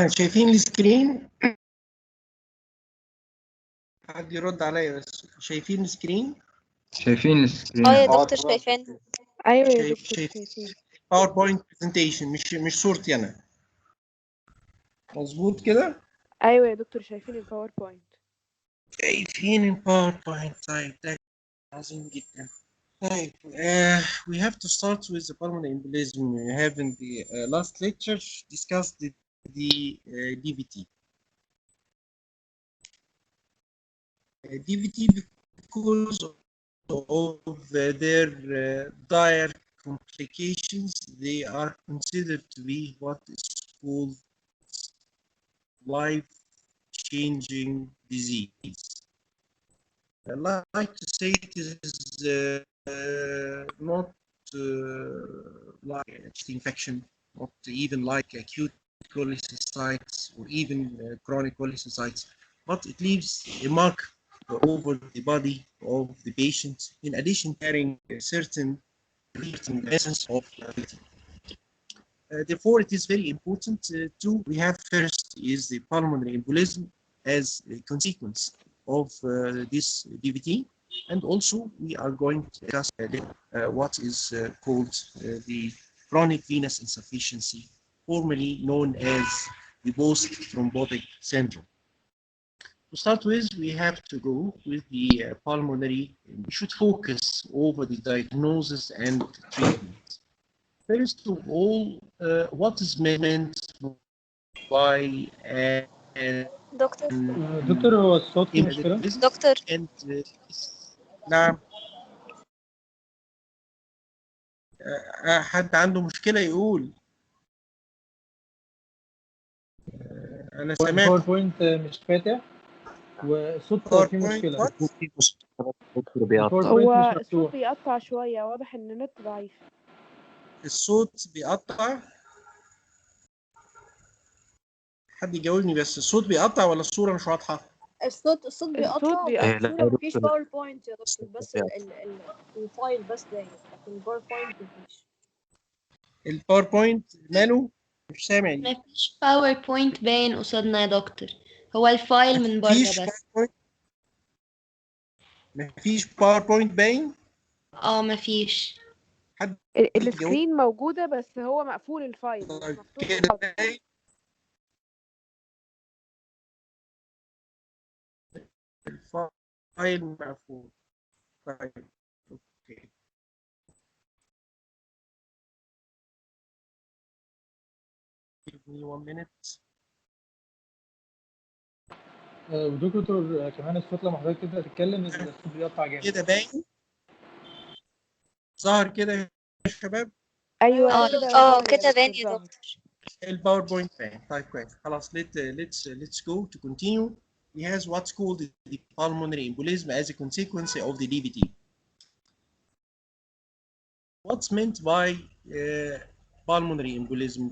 شايفين السكرين؟ حد يرد عليا بس. شايفين السكرين؟ شايفين السكرين. يا دكتور شايفين. ايوه يا دكتور شايفين شايفين. باوربوينت برزنتيشن، مش صورتي انا. مظبوط كده؟ ايوه يا دكتور شايفين الباوربوينت. شايفين الباوربوينت. طيب ده عظيم جدا. طيب we have to start with the pulmonary embolism. We have in the last lecture discussed the DVT. DVT because of their dire complications, they are considered to be what is called life-changing disease. I like to say it is not like chest infection, not even like acute cholecystitis or even chronic cholecystitis, but it leaves a mark over the body of the patient, in addition carrying a certain essence of DVT. Therefore, it is very important we have first is the pulmonary embolism as a consequence of this DVT, and also we are going to discuss what is called the chronic venous insufficiency, formerly known as the post-thrombotic syndrome. To start with, we have to go with the pulmonary. We should focus over the diagnosis and treatment. First of all, what is meant by دكتور هو الصوت فيه مشكلة؟ دكتور نعم. حد عنده مشكلة يقول. أنا سامع. الباوربوينت مش فاتح والصوت فيه مشكلة. هو الصوت بيقطع شوية، واضح إن النت ضعيف. الصوت بيقطع. حد يجاوبني بس، الصوت بيقطع ولا الصورة مش واضحة؟ الصوت بيقطع. الصورة مفيش باوربوينت يا دكتور، بس الفايل بس داير، لكن الباوربوينت مفيش. الباوربوينت ماله؟ مش سامع. مفيش باوربوينت باين قصادنا يا دكتور، هو الفايل من بره بس. مفيش باوربوينت باين؟ مفيش. السكرين موجودة بس هو مقفول الفايل. الفايل مقفول. طيب اوكي. Give me 1 minute. ودكتور كمان الصوت لما حضرتك تبدأ تتكلم الصوت بيقطع جامد. كده باين؟ ظهر كده يا شباب؟ ايوه كده باين يا دكتور. الباوربوينت باين. طيب كويس. خلاص let's go to continue. He has what's called the pulmonary embolism as a consequence of the DVT. What's meant by pulmonary embolism?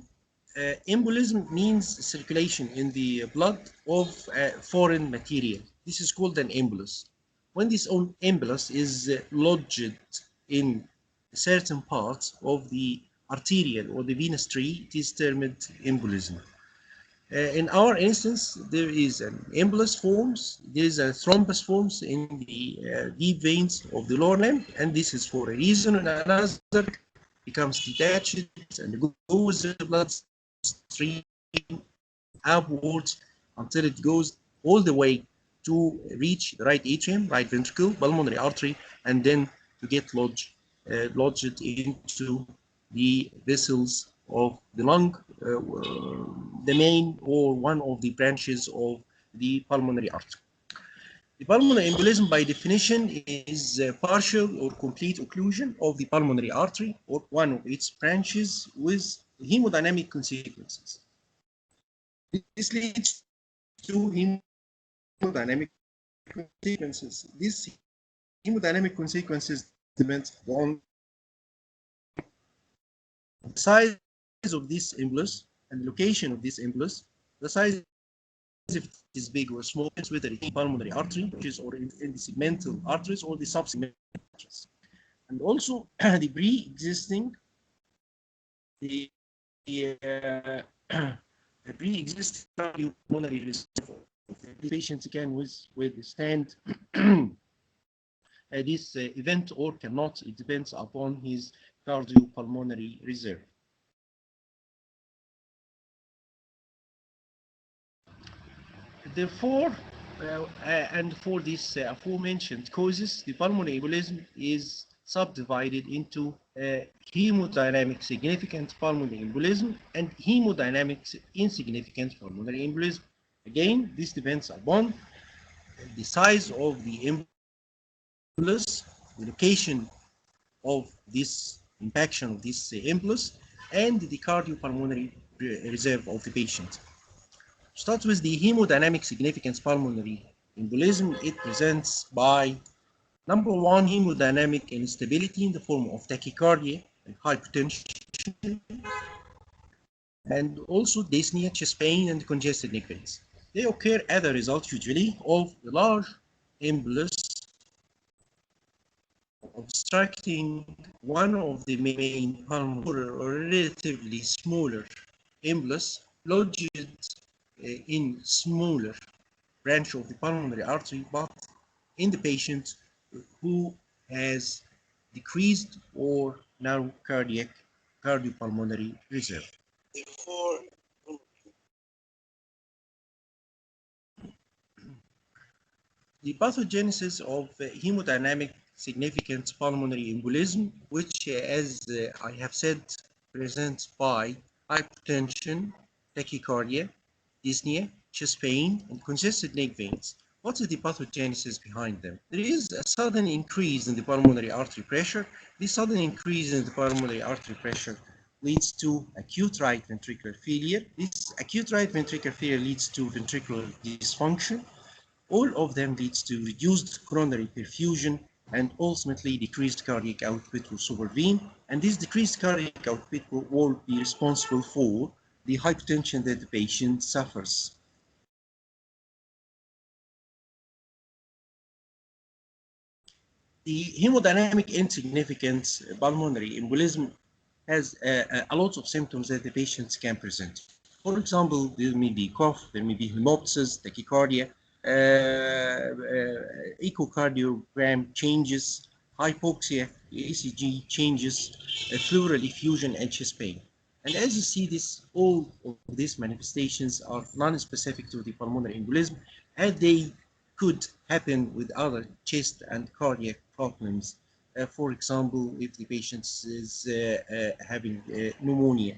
Embolism means circulation in the blood of foreign material. This is called an embolus. When this embolus is lodged in certain parts of the arterial or the venous tree, it is termed embolism. In our instance, there is an embolus forms, there is a thrombus forms in the deep veins of the lower limb, and this is for a reason or another becomes detached and goes the blood stream upwards until it goes all the way to reach the right atrium, right ventricle, pulmonary artery, and then to get lodged into the vessels of the lung, the main or one of the branches of the pulmonary artery. The pulmonary embolism by definition is partial or complete occlusion of the pulmonary artery or one of its branches with hemodynamic consequences. This leads to hemodynamic consequences. These hemodynamic consequences depend on the size of this embolus and location of this embolus, the size if it is big or small, whether it's pulmonary artery, which is or in the segmental arteries or the subsegmental arteries, and also the pre-existing pre-existing cardiopulmonary reserve. The patient can withstand this event or cannot. It depends upon his cardiopulmonary reserve. Therefore, and for these aforementioned causes, the pulmonary embolism is subdivided into hemodynamic significant pulmonary embolism and hemodynamic insignificant pulmonary embolism. Again, this depends upon the size of the embolus, the location of this impaction of this embolus, and the cardiopulmonary reserve of the patient. Start with the hemodynamic significance pulmonary embolism. It presents by number one, hemodynamic instability in the form of tachycardia and hypertension, and also dyspnea, chest pain, and congested neck pains. They occur as a result usually of the large embolus obstructing one of the main pulmonary or relatively smaller embolus lodged in smaller branch of the pulmonary artery, but in the patient who has decreased or narrow cardiopulmonary reserve. Therefore, the pathogenesis of hemodynamic significant pulmonary embolism, which, as I have said, presents by hypertension, tachycardia, dyspnea, chest pain, and congested neck veins. What is the pathogenesis behind them? There is a sudden increase in the pulmonary artery pressure. This sudden increase in the pulmonary artery pressure leads to acute right ventricular failure. This acute right ventricular failure leads to ventricular dysfunction. All of them leads to reduced coronary perfusion and ultimately decreased cardiac output will supervene. And this decreased cardiac output will be responsible for the hypertension that the patient suffers. The hemodynamic insignificant pulmonary embolism has a lot of symptoms that the patients can present. For example, there may be cough, there may be hemoptysis, tachycardia, echocardiogram changes, hypoxia, ECG changes, pleural effusion, and chest pain. And as you see, all of these manifestations are non-specific to the pulmonary embolism, and they could happen with other chest and cardiac problems. For example, if the patient is having pneumonia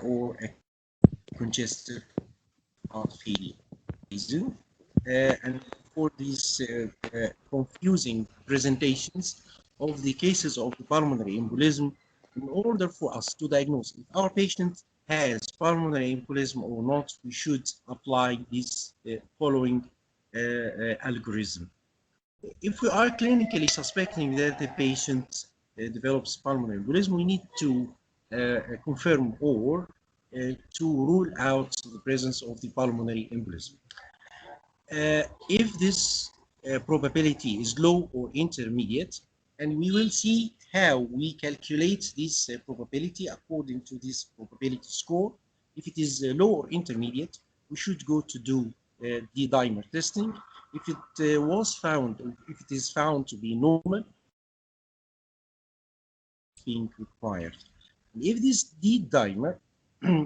or a congestive heart failure. And for these confusing presentations of the cases of the pulmonary embolism, in order for us to diagnose if our patient has pulmonary embolism or not, we should apply this following algorithm. If we are clinically suspecting that the patient develops pulmonary embolism, we need to confirm or to rule out the presence of the pulmonary embolism. If this probability is low or intermediate, and we will see how we calculate this probability according to this probability score. If it is low or intermediate, we should go to do D-dimer testing. If it if it is found to be normal, being required. And if this D-dimer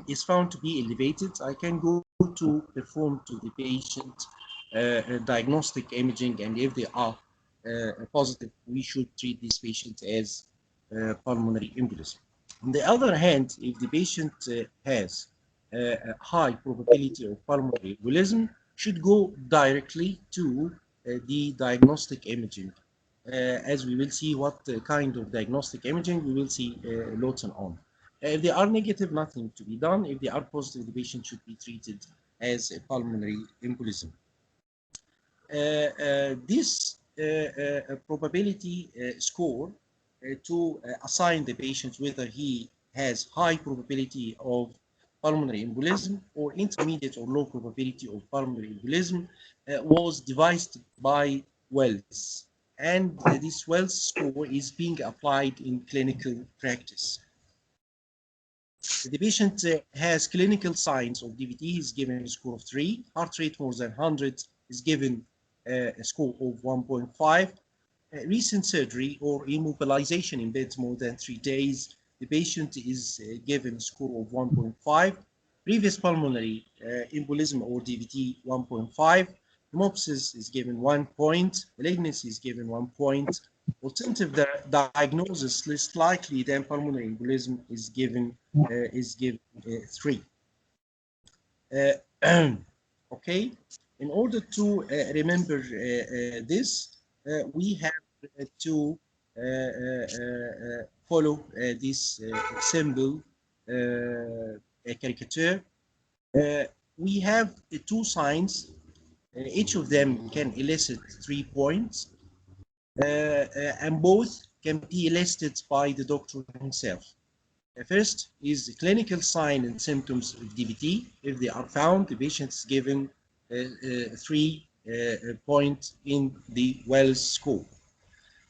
is found to be elevated, I can go to perform to the patient diagnostic imaging, and if they are positive, we should treat this patient as pulmonary embolism. On the other hand, if the patient has a high probability of pulmonary embolism, should go directly to the diagnostic imaging. As we will see what kind of diagnostic imaging, we will see later on. If they are negative, nothing to be done. If they are positive, the patient should be treated as a pulmonary embolism. This probability score to assign the patient whether he has high probability of pulmonary embolism or intermediate or low probability of pulmonary embolism was devised by Wells. And this Wells score is being applied in clinical practice. The patient has clinical signs of DVT. He's given a score of 3. Heart rate more than 100 is given a score of 1.5. Recent surgery or immobilization in bed more than 3 days, the patient is given a score of 1.5. Previous pulmonary embolism or DVT, 1.5. Hemoptysis is given 1 point. Malignancy is given 1 point. Alternative diagnosis, less likely than pulmonary embolism, is given 3. Okay, in order to remember this, we have to follow this symbol caricature. We have 2 signs. Each of them can elicit 3 points, and both can be elicited by the doctor himself. First is clinical sign and symptoms of DVT. If they are found, the patient is given 3 points in the Wells score.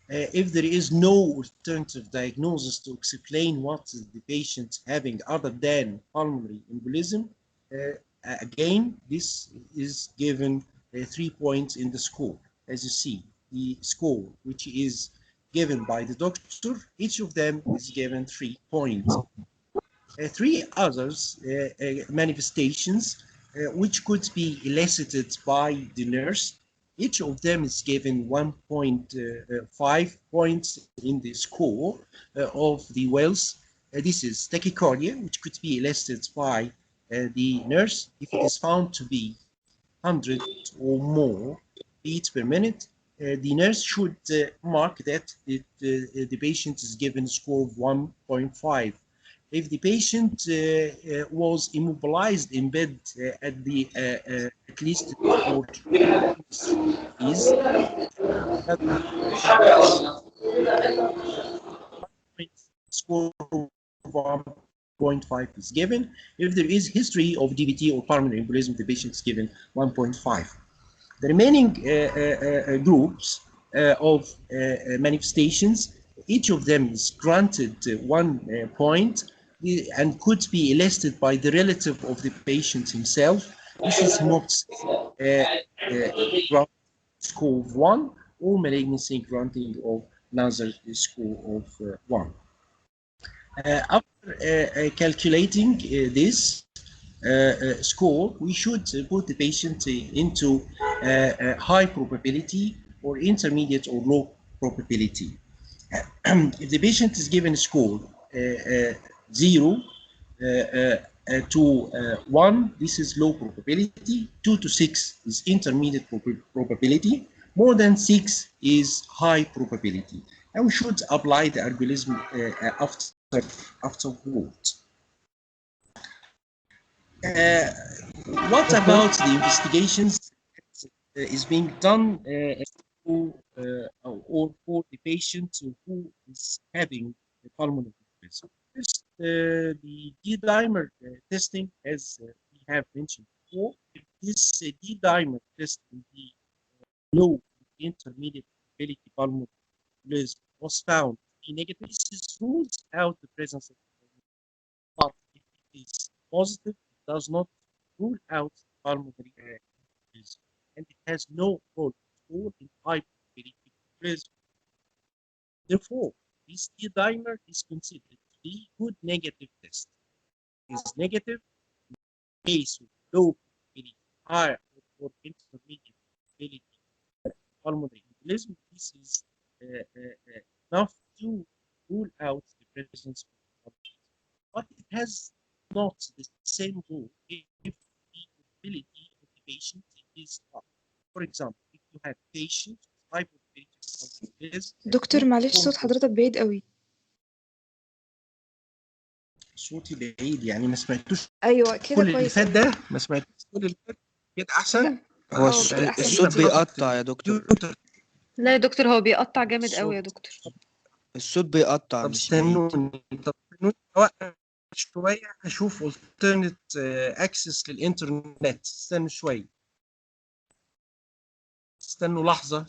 If there is no alternative diagnosis to explain what is the patient having other than pulmonary embolism, again, this is given 3 points in the score. As you see, the score which is given by the doctor, each of them is given 3 points. 3 others manifestations which could be elicited by the nurse. Each of them is given 1.5 points in the score of the Wells. This is tachycardia, which could be elicited by the nurse. If it is found to be 100 or more beats per minute, the nurse should mark that the patient is given a score of 1.5. If the patient was immobilized in bed at least 4 days, score of 1.5 is given. If there is history of DVT or pulmonary embolism, the patient is given 1.5. The remaining groups of manifestations, each of them is granted 1 point and could be elicited by the relative of the patient himself. This is hemoptysis score of 1, or malignancy granting of another score of 1. After calculating this score, we should put the patient into high probability or intermediate or low probability. If the patient is given a score 0 to 1, this is low probability. 2 to 6 is intermediate probability. More than 6 is high probability. And we should apply the algorithm afterwards. What about the investigations is being done or for the patient who is having a pulmonary embolism? First, the D-dimer testing, as we have mentioned before, if this D-dimer test in the low intermediate probability pulmonary embolism was found to be negative, this rules out the presence of but if it is positive, it does not rule out pulmonary embolism, and it has no role at all in high probability embolism. Therefore, this D-dimer is considered to be good negative test. It is negative in case of low probability, high or intermediate probability pulmonary embolism. This is enough to rule out the presence of embolism. But it has not the same rule if the probability of the patient is high. For example, if you have patient with high probability of embolism, دكتور معلش صوت حضرتك بعيد قوي. صوتي بعيد يعني ما سمعتوش ايوه كده كل اللي كويس فات ده، ما سمعتوش كل اللي فات كده احسن. كده هو كده احسن الصوت بكتير. بيقطع يا دكتور. لا يا دكتور، هو بيقطع جامد قوي يا دكتور. الصوت بيقطع طب مش بعيد. استنوني اوقف شويه اشوف alternate access للانترنت. استنوا شويه، استنوا لحظه.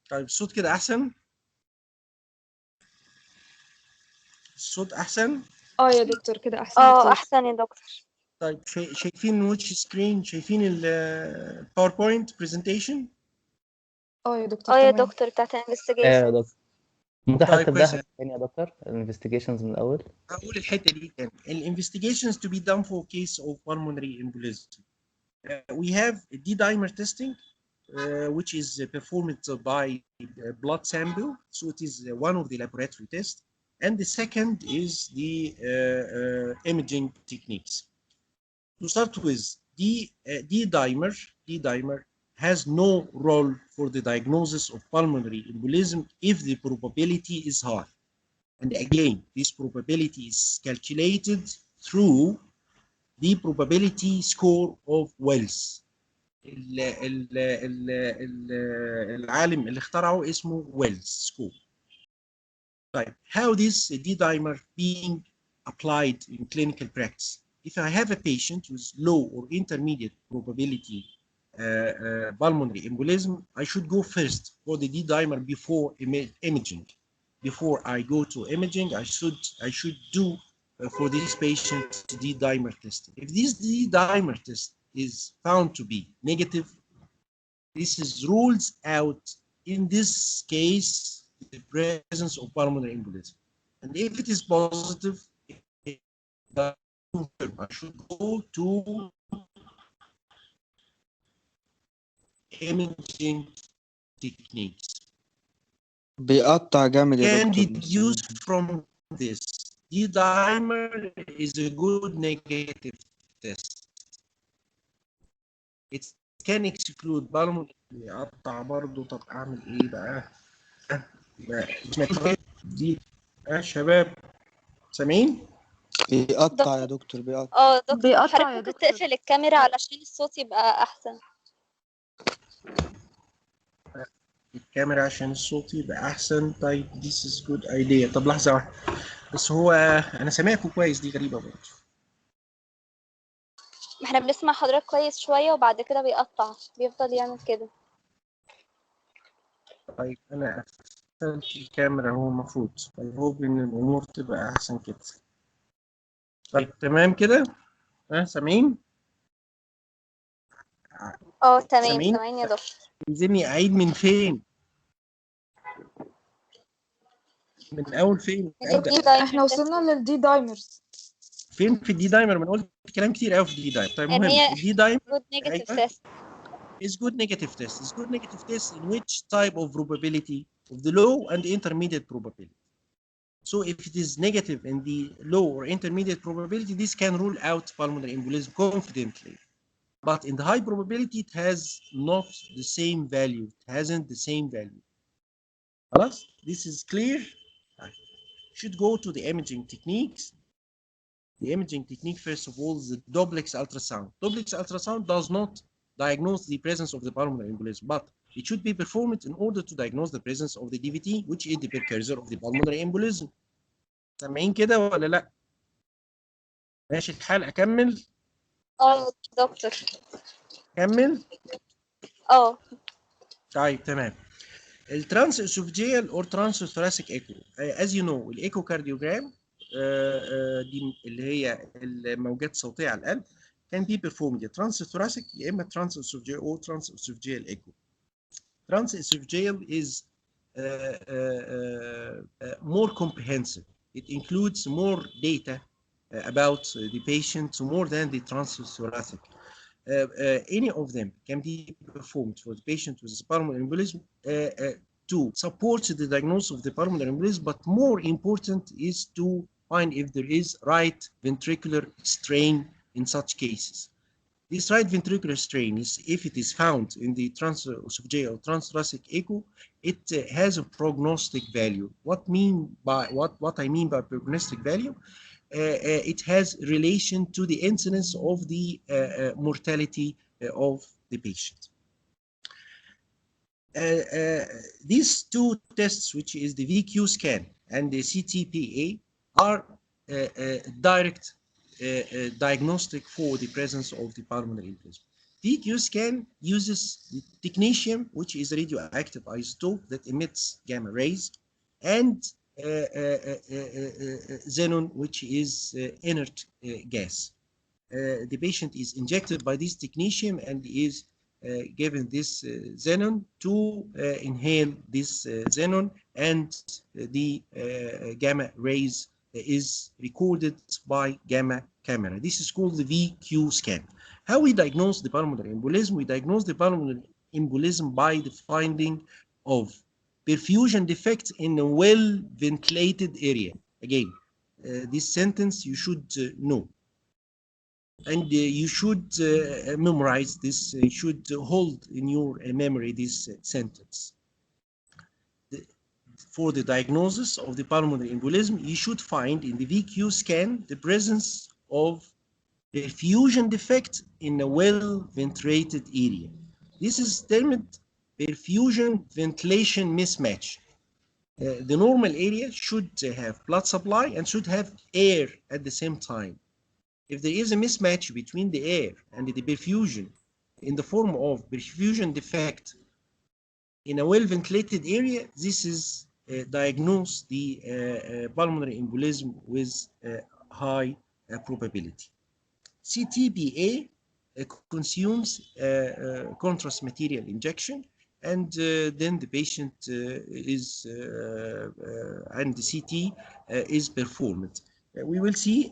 طيب الصوت كده احسن؟ الصوت احسن؟ اه يا دكتور كده احسن بكتير. احسن يا دكتور. طيب شايفين ويتش سكرين؟ شايفين الباوربوينت برزنتيشن؟ اه يا دكتور اه يا تمام. دكتور بتاعت ايوه يا الانفستيجيشن. دكتور. ممكن طيب حضرتك كويس. تبدأها تاني يا دكتور الانفستيجيشنز من الأول. هقول الحته دي تاني. الانفستيجيشنز to be done for case of pulmonary embolism. We have D-dimer testing, which is performed by blood sample. So it is one of the laboratory tests. And the second is the imaging techniques. To start with, D-dimer has no role for the diagnosis of pulmonary embolism if the probability is high. And again, this probability is calculated through the probability score of Wells. العالم اللي اخترعه اسمه ويلز سكور. طيب how this D-dimer being applied in clinical practice? If I have a patient with low or intermediate probability pulmonary embolism, I should go first for the D-dimer before imaging. Before I go to imaging, I should do for this patient D-dimer testing. If this D-dimer test is found to be negative, this is rules out in this case the presence of pulmonary embolism. And if it is positive, I should go to imaging techniques. بيقطع جامد يا Can دكتور. deduce from this D-dimer is a good negative test. It can exclude pulmonary. يقطع برضه. طب اعمل ايه بقى؟ دي شباب سامعين؟ بيقطع يا دكتور بيقطع. اه دكتور بيقطع حضرتك يا ممكن دكتور. تقفل الكاميرا علشان الصوت يبقى احسن. الكاميرا عشان الصوت يبقى احسن. طيب this is good idea. طب لحظه واحده بس، هو انا سامعكم كويس، دي غريبه برضه. احنا بنسمع حضرتك كويس شوية وبعد كده بيقطع، بيفضل يعمل كده. طيب انا قفلت الكاميرا اهو المفروض. طيب هوب ان الامور تبقى احسن كده. طيب تمام كده؟ ها سامعين؟ اه تمام سامعين؟ سامعين يا دكتور. عايزيني اعيد من فين؟ من اول فين؟ ابدا. احنا وصلنا للدي دايمرز. فين في الدي دايمر؟ من قلت كلام كتير قوي في الدي دايمر. طيب ان مهم هي الدي دايمر good negative ايوه test. is good negative test. Is good negative test in which type of probability? Of the low and intermediate probability. So if it is negative in the low or intermediate probability, this can rule out pulmonary embolism confidently. But in the high probability, it has not the same value. It hasn't the same value. خلاص? This is clear. Should go to the imaging techniques. The imaging technique, first of all, is the duplex ultrasound. Duplex ultrasound does not diagnose the presence of the pulmonary embolism, but it should be performed in order to diagnose the presence of the DVT, which is the precursor of the pulmonary embolism. سامعين كده ولا لا؟ ماشي الحال. اكمل؟ اه يا دكتور. كمل؟ اه طيب تمام. الترانس اسوفجيال اور ترانس ثوراسيك ايكو. از يو نو الايكو كارديوجرام دي اللي هي الموجات الصوتيه على القلب can be performed يا ترانس ثوراسيك يا اما ترانس اسوفجيال او ترانس اسوفجيال ايكو. ترانس اسوفجيال is more comprehensive. It includes more data about the patient more than the transthoracic. Any of them can be performed for the patient with pulmonary embolism to support the diagnosis of the pulmonary embolism, but more important is to find if there is right ventricular strain in such cases. This right ventricular strain is, if it is found in the transesophageal or transthoracic echo, it has a prognostic value. What I mean by prognostic value? It has relation to the incidence of the mortality of the patient. These two tests, which is the VQ scan and the CTPA, are direct diagnostic for the presence of the pulmonary embolism. VQ scan uses the technetium, which is a radioactive isotope that emits gamma rays, and xenon, which is inert gas. The patient is injected by this technetium and is given this xenon to inhale this xenon, and the gamma rays is recorded by gamma camera. This is called the VQ scan. How we diagnose the pulmonary embolism? We diagnose the pulmonary embolism by the finding of perfusion defect in a well-ventilated area. Again, this sentence you should know. And you should memorize this, you should hold in your memory this sentence. For the diagnosis of the pulmonary embolism, you should find in the VQ scan the presence of perfusion defect in a well-ventilated area. This is termed perfusion ventilation mismatch. The normal area should have blood supply and should have air at the same time. If there is a mismatch between the air and the perfusion in the form of perfusion defect in a well-ventilated area, this is diagnose the pulmonary embolism with high probability. CTPA consumes contrast material injection, and then the patient is and the CT is performed. We will see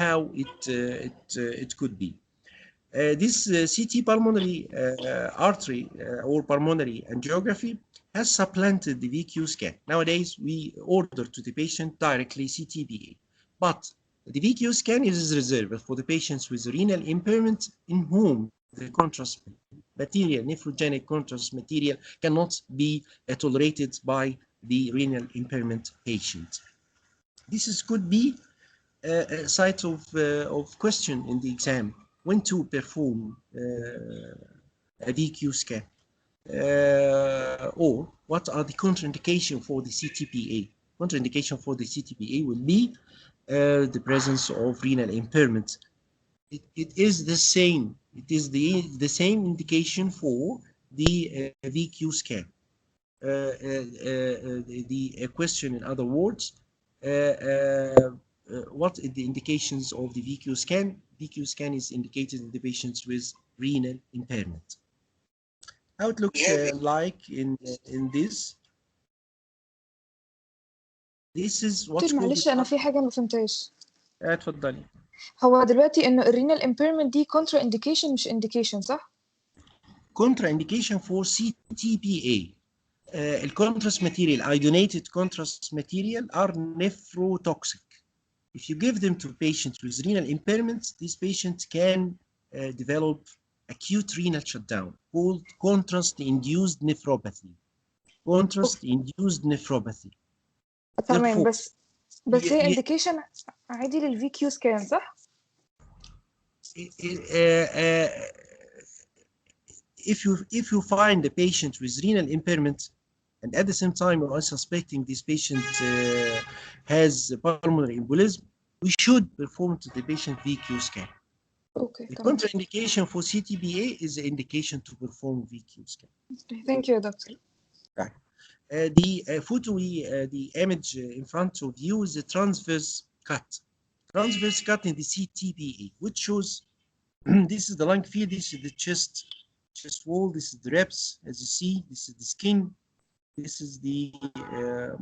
how it could be. This CT pulmonary artery or pulmonary angiography has supplanted the VQ scan. Nowadays, we order to the patient directly CTPA, but the VQ scan is reserved for the patients with renal impairment in whom the contrast material, nephrogenic contrast material, cannot be tolerated by the renal impairment patient. This could be a site of question in the exam, when to perform a VQ scan, or what are the contraindications for the CTPA. Contraindication for the CTPA will be the presence of renal impairment. It is the same. It is the same indication for the VQ scan. The question, in other words, what are the indications of the VQ scan? VQ scan is indicated in the patients with renal impairment. How it looks like in this. This is what's called. معلش انا في حاجه ما فهمتهاش. اتفضلي. هو دلوقتي انه الرينال امبيرمنت دي كونترا انديكيشن مش انديكيشن صح؟ كونترا انديكيشن فور CTPA. الكونتراست material, ionated contrast material, are nephrotoxic. If you give them to patients with renal impairments, these patients can develop acute renal shutdown called contrast-induced nephropathy. Contrast-induced nephropathy. تمام. بس هي انديكيشن عادي للفي كيو سكان صح؟ If you find a patient with renal impairment, and at the same time you are suspecting this patient has pulmonary embolism, we should perform to the patient VQ scan. Okay. The contraindication for CTPA is the indication to perform VQ scan. Thank you, doctor. Right. The photo, the image in front of you is the transverse cut. Transverse cut in the CTPA, which shows this is the lung field, this is the chest wall, this is the ribs, as you see, this is the skin, this is the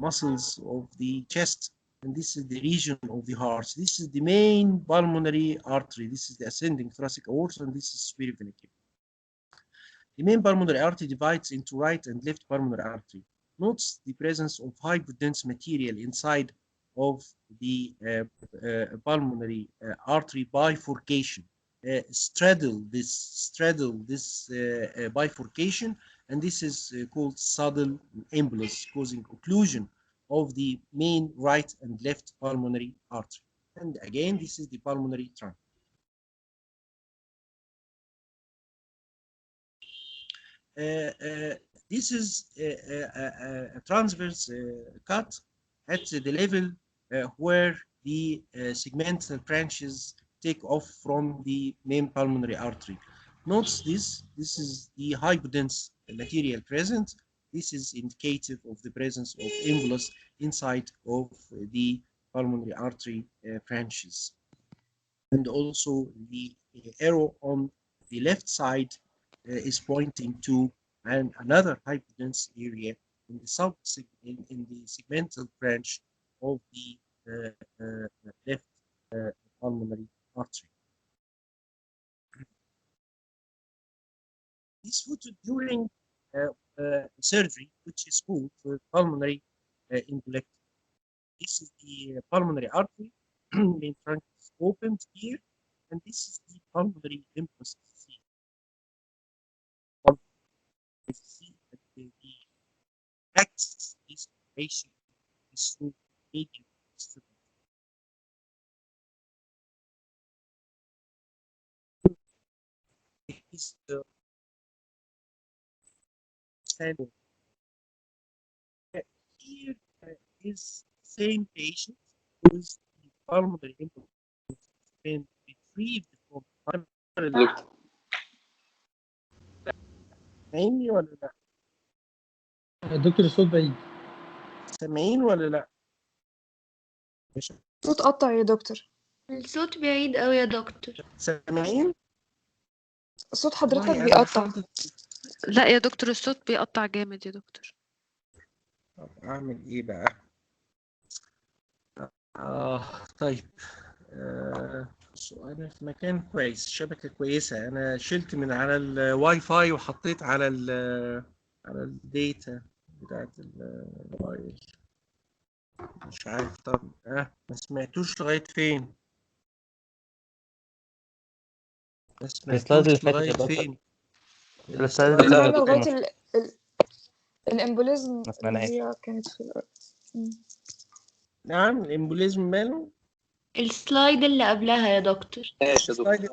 muscles of the chest, and this is the region of the heart. This is the main pulmonary artery. This is the ascending thoracic aorta, and this is superior vena cava. The main pulmonary artery divides into right and left pulmonary artery. Notes the presence of hypodense material inside of the pulmonary artery bifurcation. Straddle this bifurcation, and this is called saddle embolus, causing occlusion of the main right and left pulmonary artery. And again, this is the pulmonary trunk. This is a transverse cut at the level where the segmental branches take off from the main pulmonary artery. Notice this. This is the hypodense material present. This is indicative of the presence of embolus inside of the pulmonary artery branches. And also the arrow on the left side is pointing to another hypodense area in the in the segmental branch of the left pulmonary artery. This photo during surgery, which is called pulmonary embolectomy. This is the pulmonary artery. The trunk is opened here, and this is the pulmonary embolus. See that the axis is patient is through median distribution. It is the standard. Here is same patient with the pulmonary embolus been retrieved from primary. سامعني ولا لا؟ دكتور الصوت بعيد. سامعين ولا لا؟ صوت قطع يا دكتور. الصوت بعيد أوي يا دكتور. سامعين؟ صوت حضرتك والله أنا بيقطع. لا يا دكتور الصوت بيقطع جامد يا دكتور. طب أعمل إيه بقى؟ طيب أنا في مكان كويس، شبكة كويسة. أنا شلت من على الواي فاي وحطيت على على الداتا بتاعت الموبايل. مش عارف. طب ما سمعتوش لغاية فين؟ ما السلايد اللي سمعتوش فاتت لغاية يا دكتور. فين؟ السلايد اللي احنا فاتت قلنا يا دكتور لغاية الامبوليزم ما اللي سمعناهاش. هي كانت في نعم، الإمبوليزم ماله؟ السلايد اللي قبلها يا دكتور. السلايد.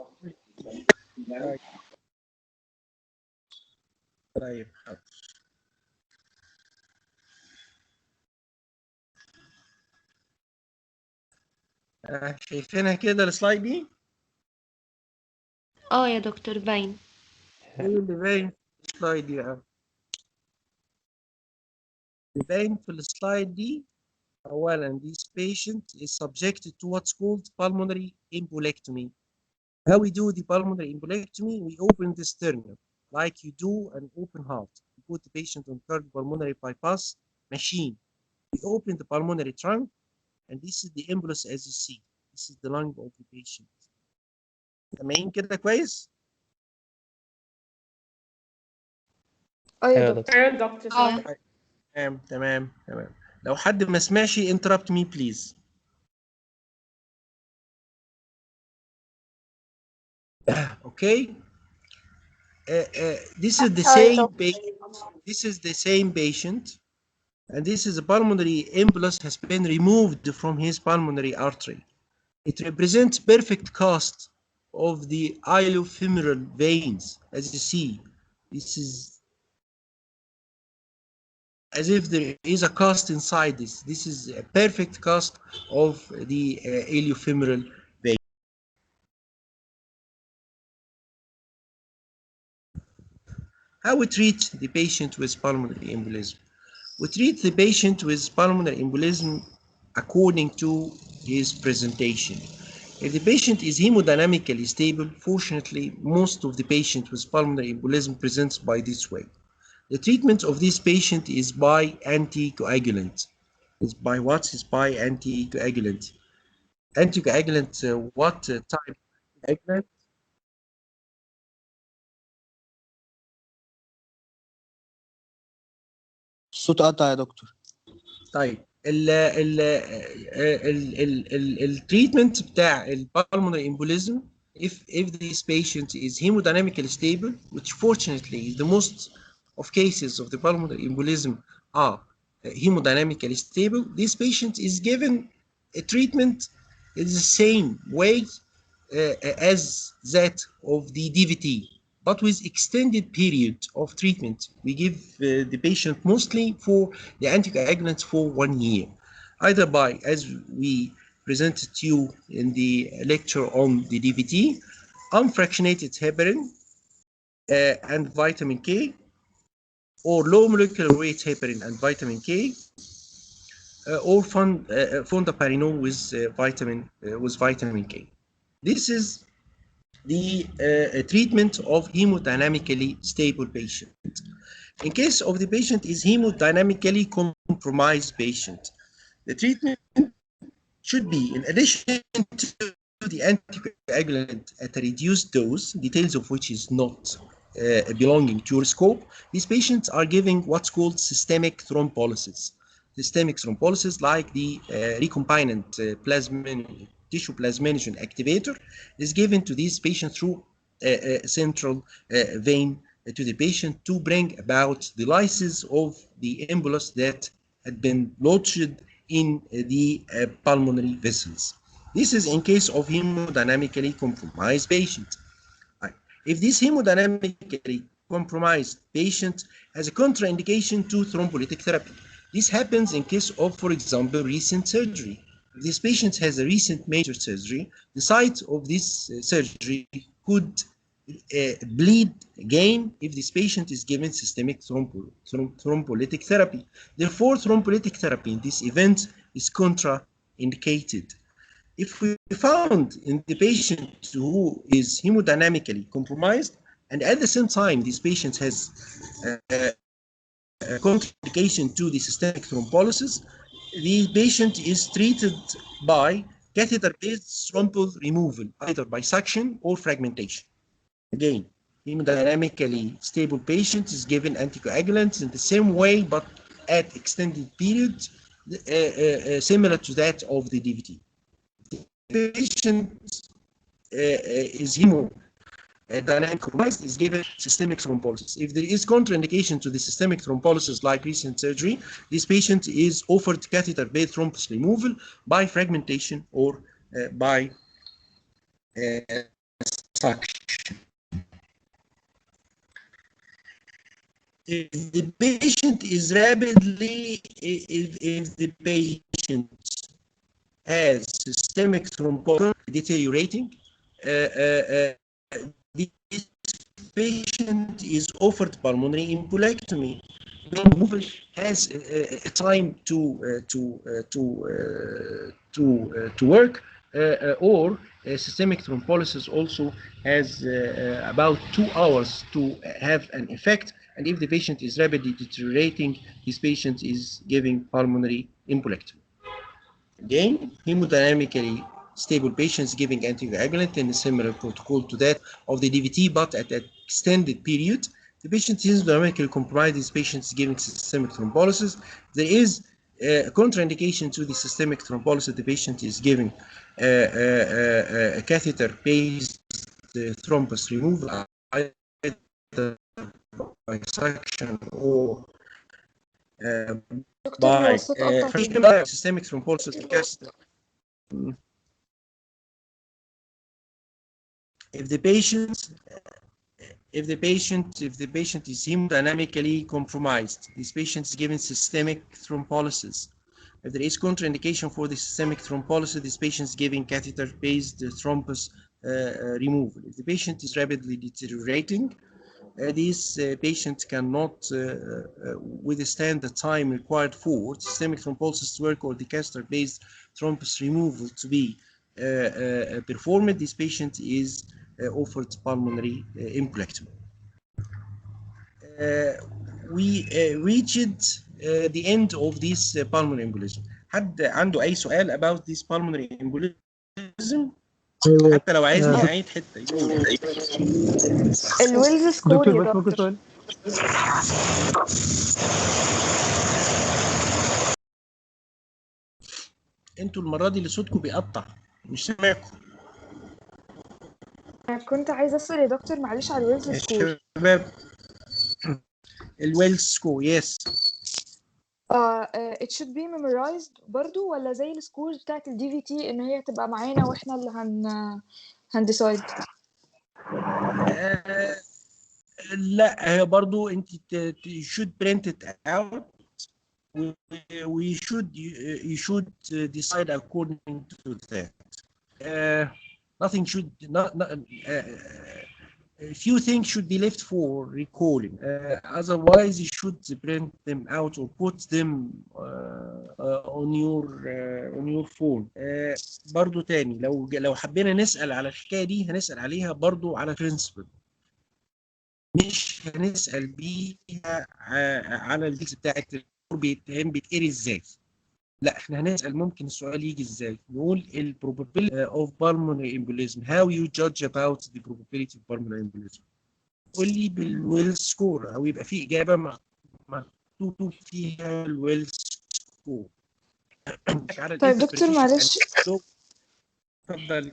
طيب حاضر. شايفينها كده السلايد دي؟ يا دكتور باين. ايه اللي باين في السلايد دي بقى؟ اللي باين في السلايد دي أولا this patient is subjected to what's called pulmonary embolectomy. How we do the pulmonary embolectomy? We open the sternum like you do an open heart. We put the patient on cardiopulmonary bypass machine. We open the pulmonary trunk, and this is the embolus as you see. This is the lung of the patient. سامعين كده كويس؟ يا دكتور. ايوه دكتور سامع. تمام. لو حد ما سمعش interrupt me please. Okay. This is the same patient. This is the same patient, and this is a pulmonary embolus has been removed from his pulmonary artery. It represents perfect cast of the iliofemoral veins, as you see. This is as if there is a cast inside this. This is a perfect cast of the iliofemoral vein. How we treat the patient with pulmonary embolism? We treat the patient with pulmonary embolism according to his presentation. If the patient is hemodynamically stable, fortunately, most of the patients with pulmonary embolism presents by this way. The treatment of this patient is by anticoagulant. It's by what? It's by anticoagulant. Anticoagulant, what type of anticoagulant? الصوت قطع يا دكتور. طيب التريتمنت بتاع البالمونري embolism if this patient is hemodynamically stable, which fortunately is the most of cases of the pulmonary embolism are hemodynamically stable, this patient is given a treatment in the same way as that of the DVT, but with extended period of treatment. We give the patient mostly for the anticoagulants for 1 year, either by, as we presented to you in the lecture on the DVT, unfractionated heparin and vitamin K, or low molecular weight heparin and vitamin K, or fondaparinol with vitamin K. This is the treatment of hemodynamically stable patient. In case of the patient is hemodynamically compromised patient, the treatment should be, in addition to the anticoagulant at a reduced dose, details of which is not belonging to your scope, these patients are giving what's called systemic thrombolysis. Systemic thrombolysis, like the recombinant tissue plasminogen activator, is given to these patients through central vein to the patient to bring about the lysis of the embolus that had been lodged in the pulmonary vessels. This is in case of hemodynamically compromised patient. If this hemodynamically compromised patient has a contraindication to thrombolytic therapy, this happens in case of, for example, recent surgery. If this patient has a recent major surgery, the site of this surgery could bleed again if this patient is given systemic thrombolytic therapy. Therefore, thrombolytic therapy in this event is contraindicated. If we found in the patient who is hemodynamically compromised, and at the same time this patient has a contraindication to the systemic thrombolysis, the patient is treated by catheter-based thrombus removal, either by suction or fragmentation. Again, hemodynamically stable patient is given anticoagulants in the same way, but at extended periods, similar to that of the DVT. The patient is hemodynamic compromised, is given systemic thrombolysis. If there is contraindication to the systemic thrombolysis, like recent surgery, this patient is offered catheter-based thrombus removal by fragmentation or by suction. If the patient is rapidly, if the patient has systemic thrombosis deteriorating, this patient is offered pulmonary embolectomy. Removal has time to work, or systemic thrombolysis also has about 2 hours to have an effect. And if the patient is rapidly deteriorating, this patient is giving pulmonary embolectomy. Again, hemodynamically stable patients giving anticoagulant in a similar protocol to that of the DVT, but at an extended period. The patient is hemodynamically compromised. This patient is giving systemic thrombolysis. There is a contraindication to the systemic thrombolysis. The patient is giving a catheter-based thrombus removal, either by suction or دكتور هو by الصوت قطع كده. systemic thrombolysis catheter. If the patient is hemodynamically compromised, this patient is given systemic thrombolysis. If there is contraindication for the systemic thrombolysis, this patient is given catheter-based thrombus removal. If the patient is rapidly deteriorating, this patient cannot withstand the time required for systemic thrombolysis work or the catheter-based thrombus removal to be performed. This patient is offered pulmonary embolectomy. We reached the end of this pulmonary embolism. حد عنده أي سؤال about this pulmonary embolism؟ حتى لو عايزني أعيد حتة. الويلز سكور دكتور يا بس ممكن دكتور. سؤال؟ انتوا المرة دي اللي صوتكم بيقطع، مش سامعكم. كنت عايزة أسأل يا دكتور معلش على الويلز يا سكور. شباب، الويلز سكور يس. it should be memorized برضو ولا زي السكورز بتاعت ال DVT إن هي تبقى معانا وإحنا اللي هنديسايد؟ لا، هي برضو انت should print it out. You should decide according to that. Nothing should few things should be left for recalling. Otherwise, you should print them out or put them on your phone. برضو تاني لو حبينا نسأل على الحكاية دي هنسأل عليها برضو على principle. مش هنسأل بيها على الديكس بتاعت بيتقري ازاي. لا احنا هنسأل ممكن السؤال يجي ازاي. نقول ال probability of pulmonary embolism. How you judge about the probability of pulmonary embolism. قول لي بالويل سكور او يبقى في اجابه مكتوب فيها الويل سكور. طيب دكتور معلش، اتفضل.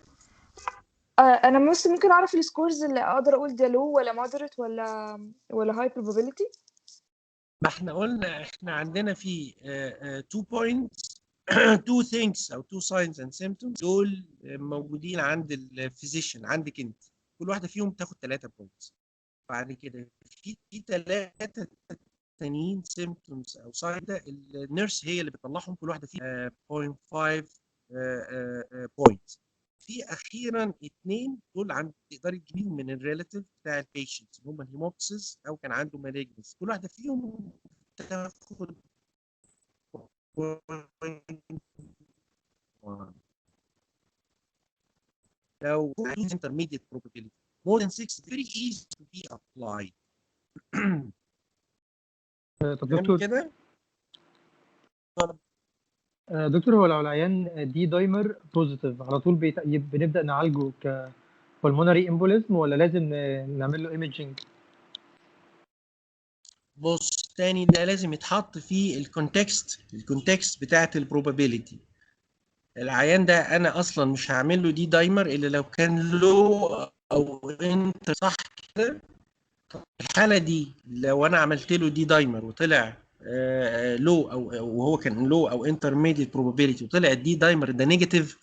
انا بس ممكن اعرف السكورز اللي اقدر اقول ده لو ولا مودريت ولا هاي probability؟ ما احنا قلنا احنا عندنا في 2 points 2 things او 2 signs and symptoms دول موجودين عند الفيزيشن عندك انت. كل واحده فيهم تاخد 3 points. بعد كده في 3 تانيين symptoms او signs ده النيرس هي اللي بتطلعهم. كل واحده فيها 0.5 point. في اخيرا 2 دول عند تقدري تجيبيهم من الريلاتيف بتاع البيشنت اللي هم الهيموبسيس او كان عنده مالجنس. كل واحده فيهم تاخد لو intermediate probability more than 6 very easy to be applied. طب دكتور كده دكتور، هو لو العيان دي دايمر بوزيتيف على طول بنبدأ نعالجه كبلمونري امبوليزم ولا لازم نعمل له ايميجنج؟ بص تاني ده لازم يتحط في الكونتكست بتاعت البروبابيليتي. العيان ده انا اصلا مش هعمل له دي دايمر الا لو كان لو او انت صح كده. الحاله دي لو انا عملت له دي دايمر وطلع لو او وهو كان لو او انترميديت بروبابيليتي وطلع الدي دايمر ده نيجاتيف،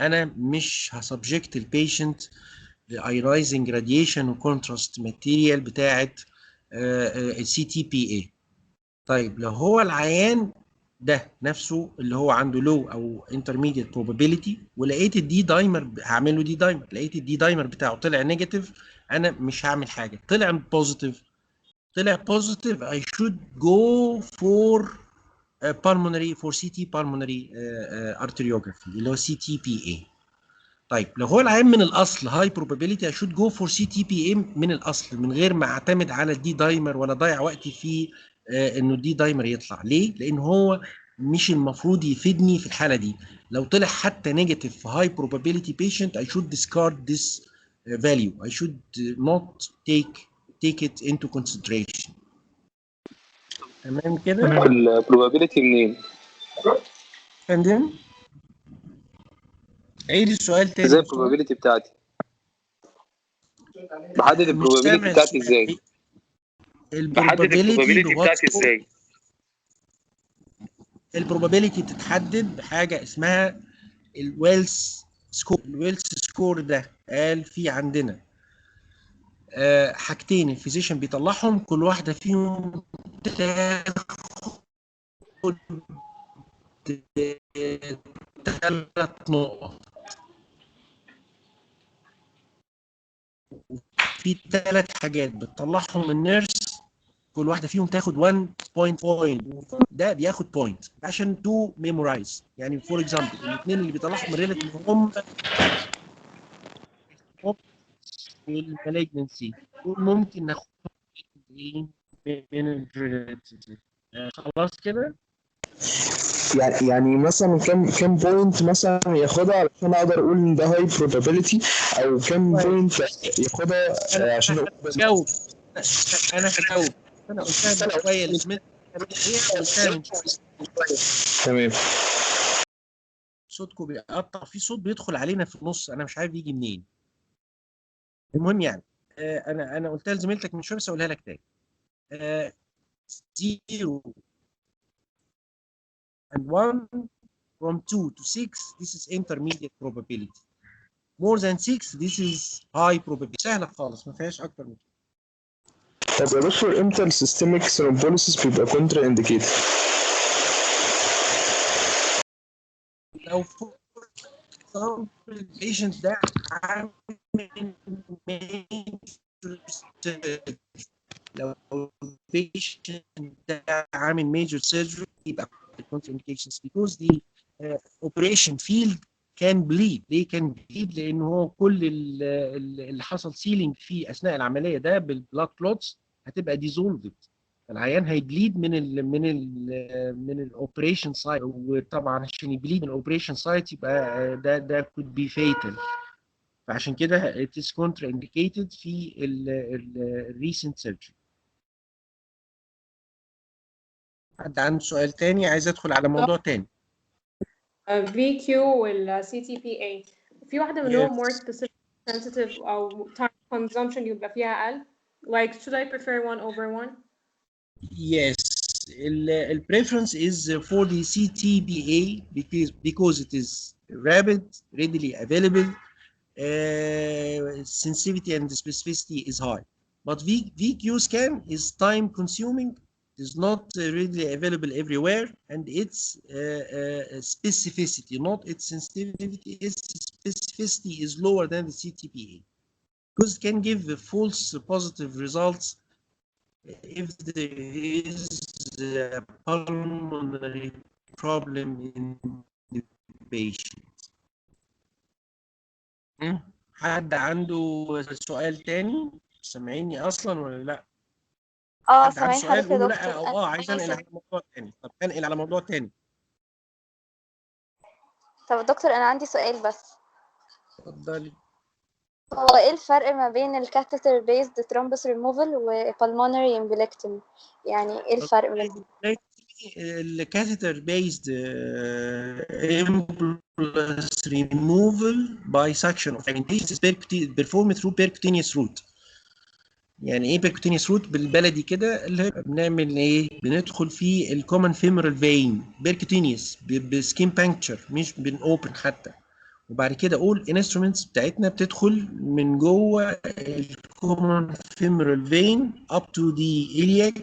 انا مش هسبجكت البيشنت لايونايزنج راديشن وكونتراست ماتيريال بتاعت السي تي بي اي. طيب لو هو العيان ده نفسه اللي هو عنده لو او انترميديت بروبابيليتي ولقيت الدي دايمر هعمل له دي دايمر، لقيت الدي دايمر بتاعه طلع نيجاتيف، انا مش هعمل حاجه. طلع بوزيتيف I should go for pulmonary for CT pulmonary arteriography اللي هو CTPA. طيب لو هو العيان من الاصل هاي probability I should go for CTPA من الاصل من غير ما اعتمد على الدي دايمر ولا اضيع وقتي في انه الدي دايمر يطلع. ليه؟ لان هو مش المفروض يفيدني في الحاله دي. لو طلع حتى نيجاتيف في هاي probability patient I should discard this value. I should not take it into consideration. تمام كده؟ البروبابيلتي منين؟ فندم؟ عيد السؤال تاني. ازاي البروبابيلتي بتاعتي؟ بحدد البروبابيلتي بتاعتي ازاي؟ البروبابيلتي بتاعتي ازاي؟ البروبابيلتي بتتحدد بحاجه اسمها الويلز سكور. الويلز سكور ده قال في عندنا حاجتين الفيزيشن بيطلعهم كل واحده فيهم تاخد 3 نقط. في 3 حاجات بتطلعهم النيرس كل واحده فيهم تاخد 1 بوينت. ده بياخد بوينت عشان تو ميمورايز. يعني فور اكزامبل الاثنين اللي بيطلعهم الريلاتيف هم والمالجنسي دول ممكن ناخدهم من الريلاتيف. خلاص كده. يعني مثلا كم بوينت مثلا ياخدها علشان اقدر اقول ان ده هاي probability، او كم بوينت ياخدها عشان اجاوب. انا هجاوب. انا قلتها من شويه لزميلتي قلتها من شويه. تمام. صوتكم بيقطع، في صوت بيدخل علينا في النص انا مش عارف يجي منين. المهم يعني انا قلتها لزميلتك من شويه بس اقولها لك تاني. 0 and 1 from 2 to 6 this is intermediate probability. More than 6 this is high probability. سهله خالص ما فيهاش اكتر من كده. طب يا دكتور امتى السيستميك ثرومبوليسيس بيبقى كونترا انديكيتد؟ لو البيشنت ده عامل لو البيشنت ده عامل ميجر سيرجري يبقى contraindications because the operation field can bleed. ليه كان bleed؟ لان هو كل اللي حصل سيلينج فيه اثناء العمليه ده بالبلاد كلوتس هتبقى ديزولفد. العيان هيبليد من الاوبريشن سايت، وطبعا عشان يبليد من الاوبريشن سايت يبقى ده could be fatal. فعشان كده it is contraindicated في الريسنت سيرجري. حد عنده سؤال تاني؟ عايز ادخل على موضوع تاني. VQ وال CTPA في واحدة منهم more specific sensitive أو time consumption يبقى فيها أقل. Like should I prefer one over one? Yes, the preference is for the CTPA because it is rapid, readily available, sensitivity and specificity is high. But VQ scan is time consuming, is not readily available everywhere, and its specificity, not its sensitivity, its specificity is lower than the CTPA because it can give false positive results if there is a pulmonary problem in the patient. حد عنده سؤال تاني؟ سامعيني اصلا ولا لا؟ حد عنده سامعين سؤال حضرتك يا قولوا لا دكتور. او عايز انقل على موضوع تاني. طب انقل على موضوع تاني. طب دكتور انا عندي سؤال بس. اتفضلي. هو ايه الفرق ما بين الكاثيتر بيزد ترومبس ريموفال وبالمونري امبوليكتومي؟ يعني ايه الفرق بينهم؟ الكاثيتر بيزد impulse removal by suction of fragmentation is performed through percutaneous route. يعني ايه percutaneous route بالبلدي كده؟ اللي بنعمل ايه؟ بندخل في الكومن فيمورال فين percutaneous بسكين بانكتشر، مش بنوبن حتى. وبعد كده اول انسترومنتس بتاعتنا بتدخل من جوه الكومن فيمورال فين up to the iliac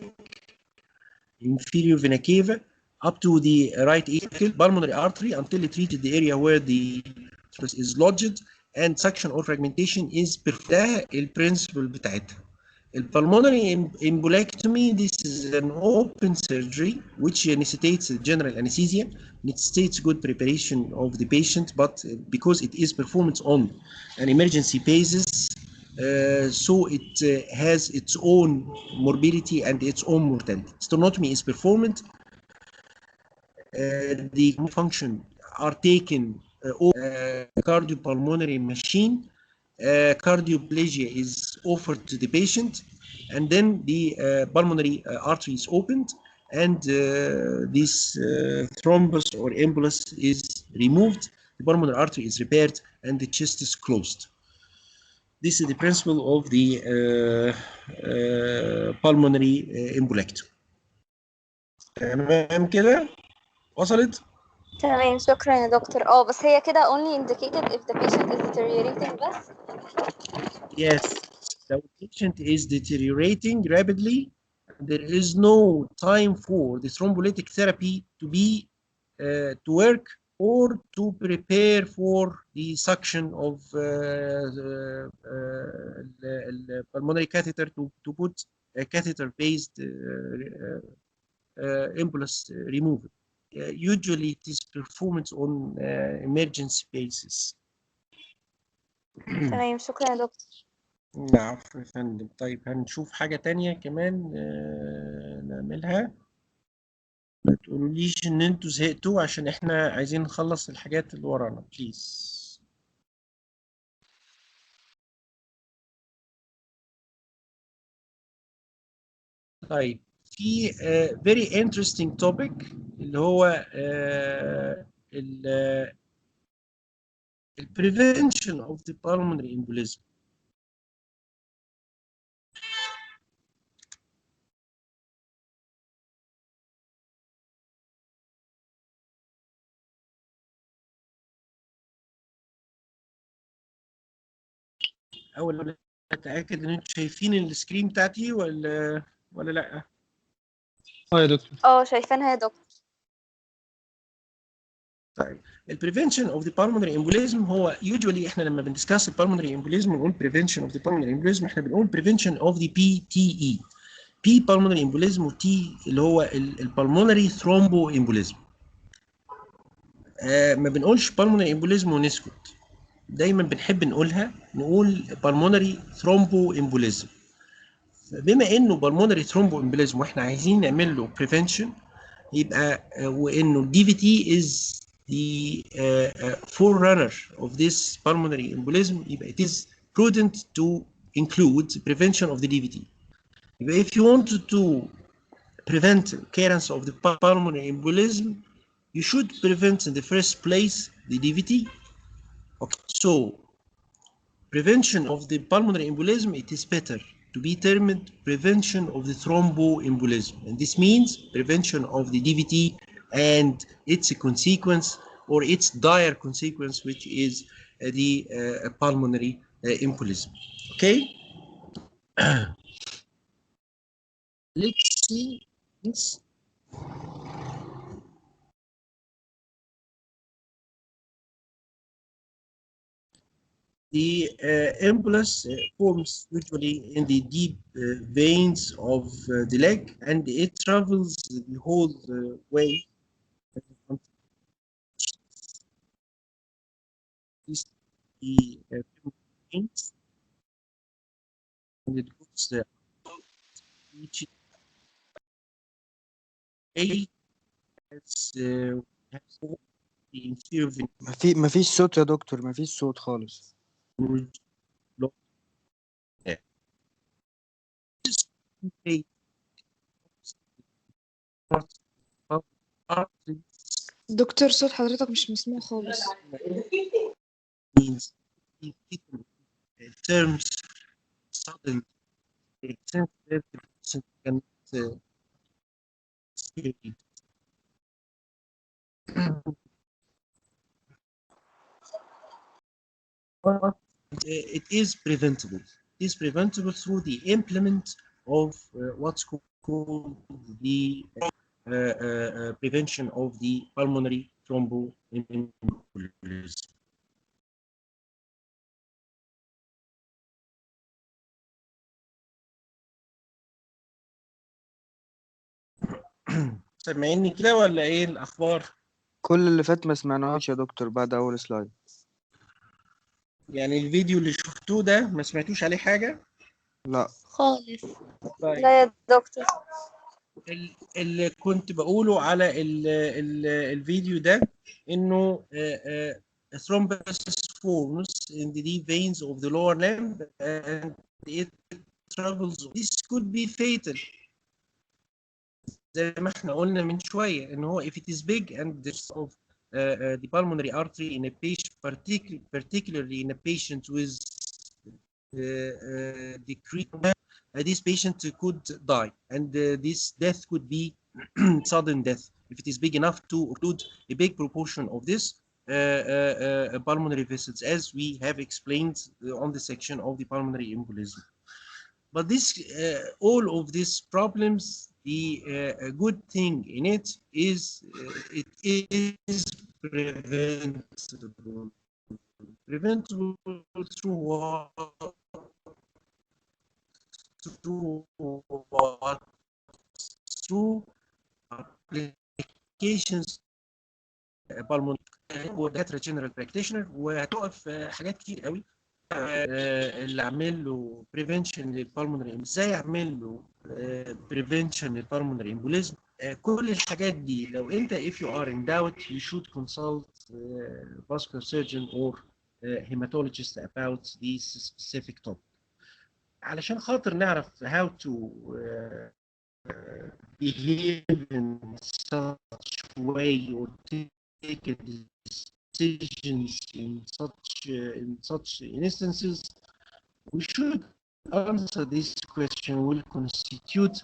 inferior vena cava up to the right atrial pulmonary artery until it reaches the area where the is lodged and suction or fragmentation is performed. ده البرنسبل بتاعتها. Pulmonary embolectomy, this is an open surgery which necessitates general anesthesia, necessitates good preparation of the patient, but because it is performed on an emergency basis, so it has its own morbidity and its own mortality. Sternotomy is performed, the function are taken cardiopulmonary machine. Cardioplegia is offered to the patient, and then the pulmonary artery is opened, and this thrombus or embolus is removed. The pulmonary artery is repaired, and the chest is closed. This is the principle of the pulmonary embolectomy. تمام كده؟ وصلت؟ تمام شكرا يا دكتور. بس هي كده only indicated if the patient is deteriorating بس. Yes, the patient is deteriorating rapidly. There is no time for the thrombolytic therapy to be to work or to prepare for the suction of the pulmonary catheter to put a catheter-based impulse removal. Usually, it is performed on emergency basis. تمام شكرا يا دكتور. العفو يا فندم. طيب هنشوف حاجة تانية كمان نعملها. ما تقولوليش إن أنتوا زهقتوا عشان إحنا عايزين نخلص الحاجات اللي ورانا بليز. طيب في very interesting topic اللي هو ال prevention of the pulmonary embolism. أول أتأكد إن أنتوا شايفين السكرين بتاعتي ولا لأ؟ يا دكتور. شايفينها يا دكتور. طيب البريفنشن اوف ذا بالمونري امبوليزم هو يوجوالي احنا لما بندسكاس البالمونري امبوليزم ونقول بريفنشن اوف ذا بالمونري امبوليزم احنا بنقول بريفنشن اوف ذا بي تي اي. بي بالمونري امبوليزم وتي اللي هو البالمونري ثرومبو امبوليزم. ما بنقولش بالمونري امبوليزم ونسكت، دايما بنحب نقولها، نقول بالمونري ثرومبو امبوليزم. بما انه بالمونري ثرومبو امبوليزم واحنا عايزين نعمل له بريفنشن، يبقى وانه الدي في تي is the forerunner of this pulmonary embolism، يبقى it is prudent to include prevention of the DVT. يبقى if you want to prevent occurrence of the pulmonary embolism, you should prevent in the first place the DVT. Okay, so prevention of the pulmonary embolism, it is better to be termed prevention of the thromboembolism, and this means prevention of the DVT and its consequence or its dire consequence, which is the pulmonary embolism. Okay. Let's see this. The embolus forms usually in the deep veins of the leg, and it travels the whole way. This the veins, and it goes each eight has the inferior vein. مفيش صوت يا دكتور، مفيش صوت خالص. دكتور صوت حضرتك مش مسموع خالص. means terms sudden sensitive can it is preventable. It is preventable through the implement of what's called the prevention of the pulmonary thromboembolism. سامعيني كده ولا ايه الاخبار؟ كل اللي فات ما سمعناهاش يا دكتور بعد اول سلايد. يعني الفيديو اللي شفتوه ده ما سمعتوش عليه حاجة؟ لا خالص. طيب. لا يا دكتور. اللي كنت بقوله على الفيديو ده انه thrombosis forms in the deep veins of the lower limb and it travels. This could be fatal. زي ما احنا قلنا من شوية ان هو if it is big and there's of the pulmonary artery in a patient, particularly in a patient with decreased, this patient could die, and this death could be sudden death if it is big enough to occlude a big proportion of this pulmonary vessels, as we have explained on the section of the pulmonary embolism. But this, all of these problems, the good thing in it is it is preventable. Preventable through what? Through applications ودكاتره جنرال براكتيشنر، وهتقف حاجات كتير قوي اللي اعمل له بريفنشن للبالمونري. ازاي اعمل له بريفنشن للبالمونري امبوليزم؟ كل الحاجات دي لو انت if you are in doubt you should consult vascular surgeon or hematologist about this specific topic علشان خاطر نعرف how to behave in such way or take decisions in such instances. We should answer this question will constitute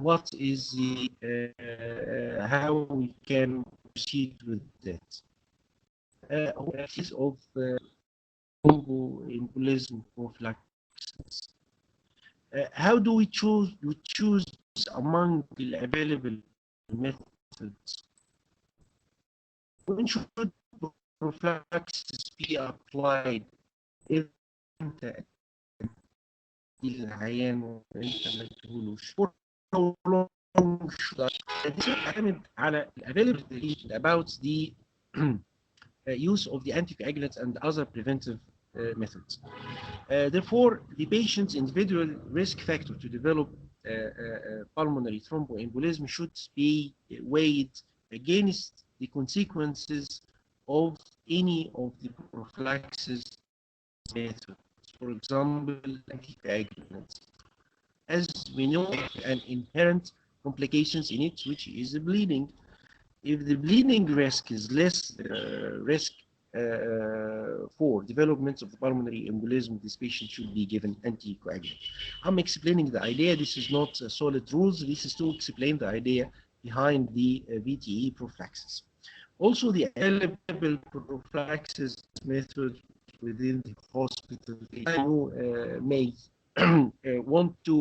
what is the how we can proceed with that. Case of thromboembolism prophylaxis. How do we choose? We choose among the available methods. when should prophylaxis be applied امتى العيان وانت ما تقولوش how long should I this يعتمد على availability about the use of the anticoagulants and other preventive methods. Therefore, the patient's individual risk factor to develop pulmonary thromboembolism should be weighed against the consequences of any of the prophylaxis methods. For example, anticoagulants. As we know, an inherent complications in it, which is the bleeding. If the bleeding risk is less risk for development of the pulmonary embolism, this patient should be given anticoagulant. I'm explaining the idea. This is not solid rules. This is to explain the idea behind the VTE prophylaxis. Also, the available prophylaxis method within the hospital. You may want to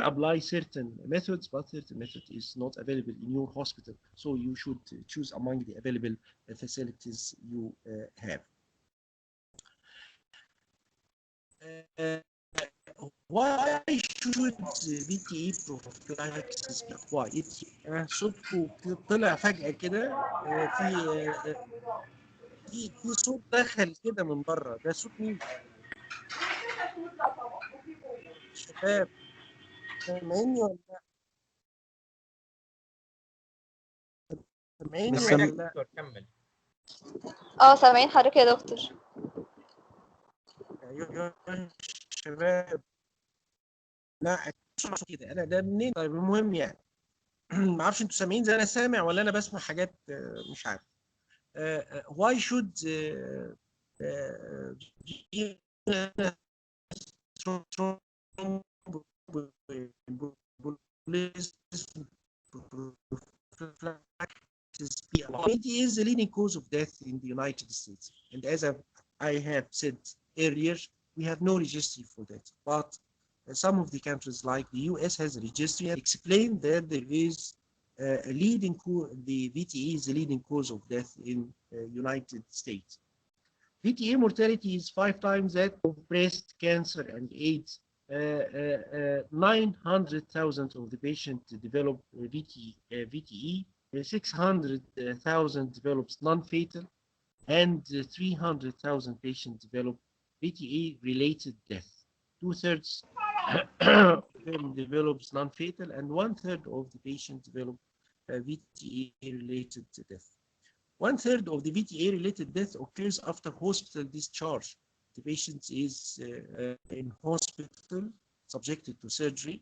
apply certain methods, but certain method is not available in your hospital. So you should choose among the available facilities you have. Why should VTE prophylaxis be applied? صوتكم طلع فجأة كده في صوت دخل كده من بره، ده صوت مين؟ شباب سامعيني ولا لا؟ سامعيني ولا لا؟ كمل. سامعين حضرتك يا دكتور. يا شباب لا كده انا ده منين؟ طيب المهم يعني ما اعرفش انتوا سامعين زي انا سامع ولا انا بسمع حاجات مش عارف. why should it is the leading cause of death in the United States, and as I have said earlier, we have no registry for that, but some of the countries like the US has a registry and explain that there is a leading the VTE is the leading cause of death in United States. VTE mortality is 5 times that of breast cancer and AIDS. 900,000 of the patients develop VTE, 600,000 develops non-fatal, and 300,000 patients develop VTE-related death. 2/3 of them develops non-fatal, and 1/3 of the patients develop VTE-related death. 1/3 of the VTE-related death occurs after hospital discharge. The patient is in hospital, subjected to surgery,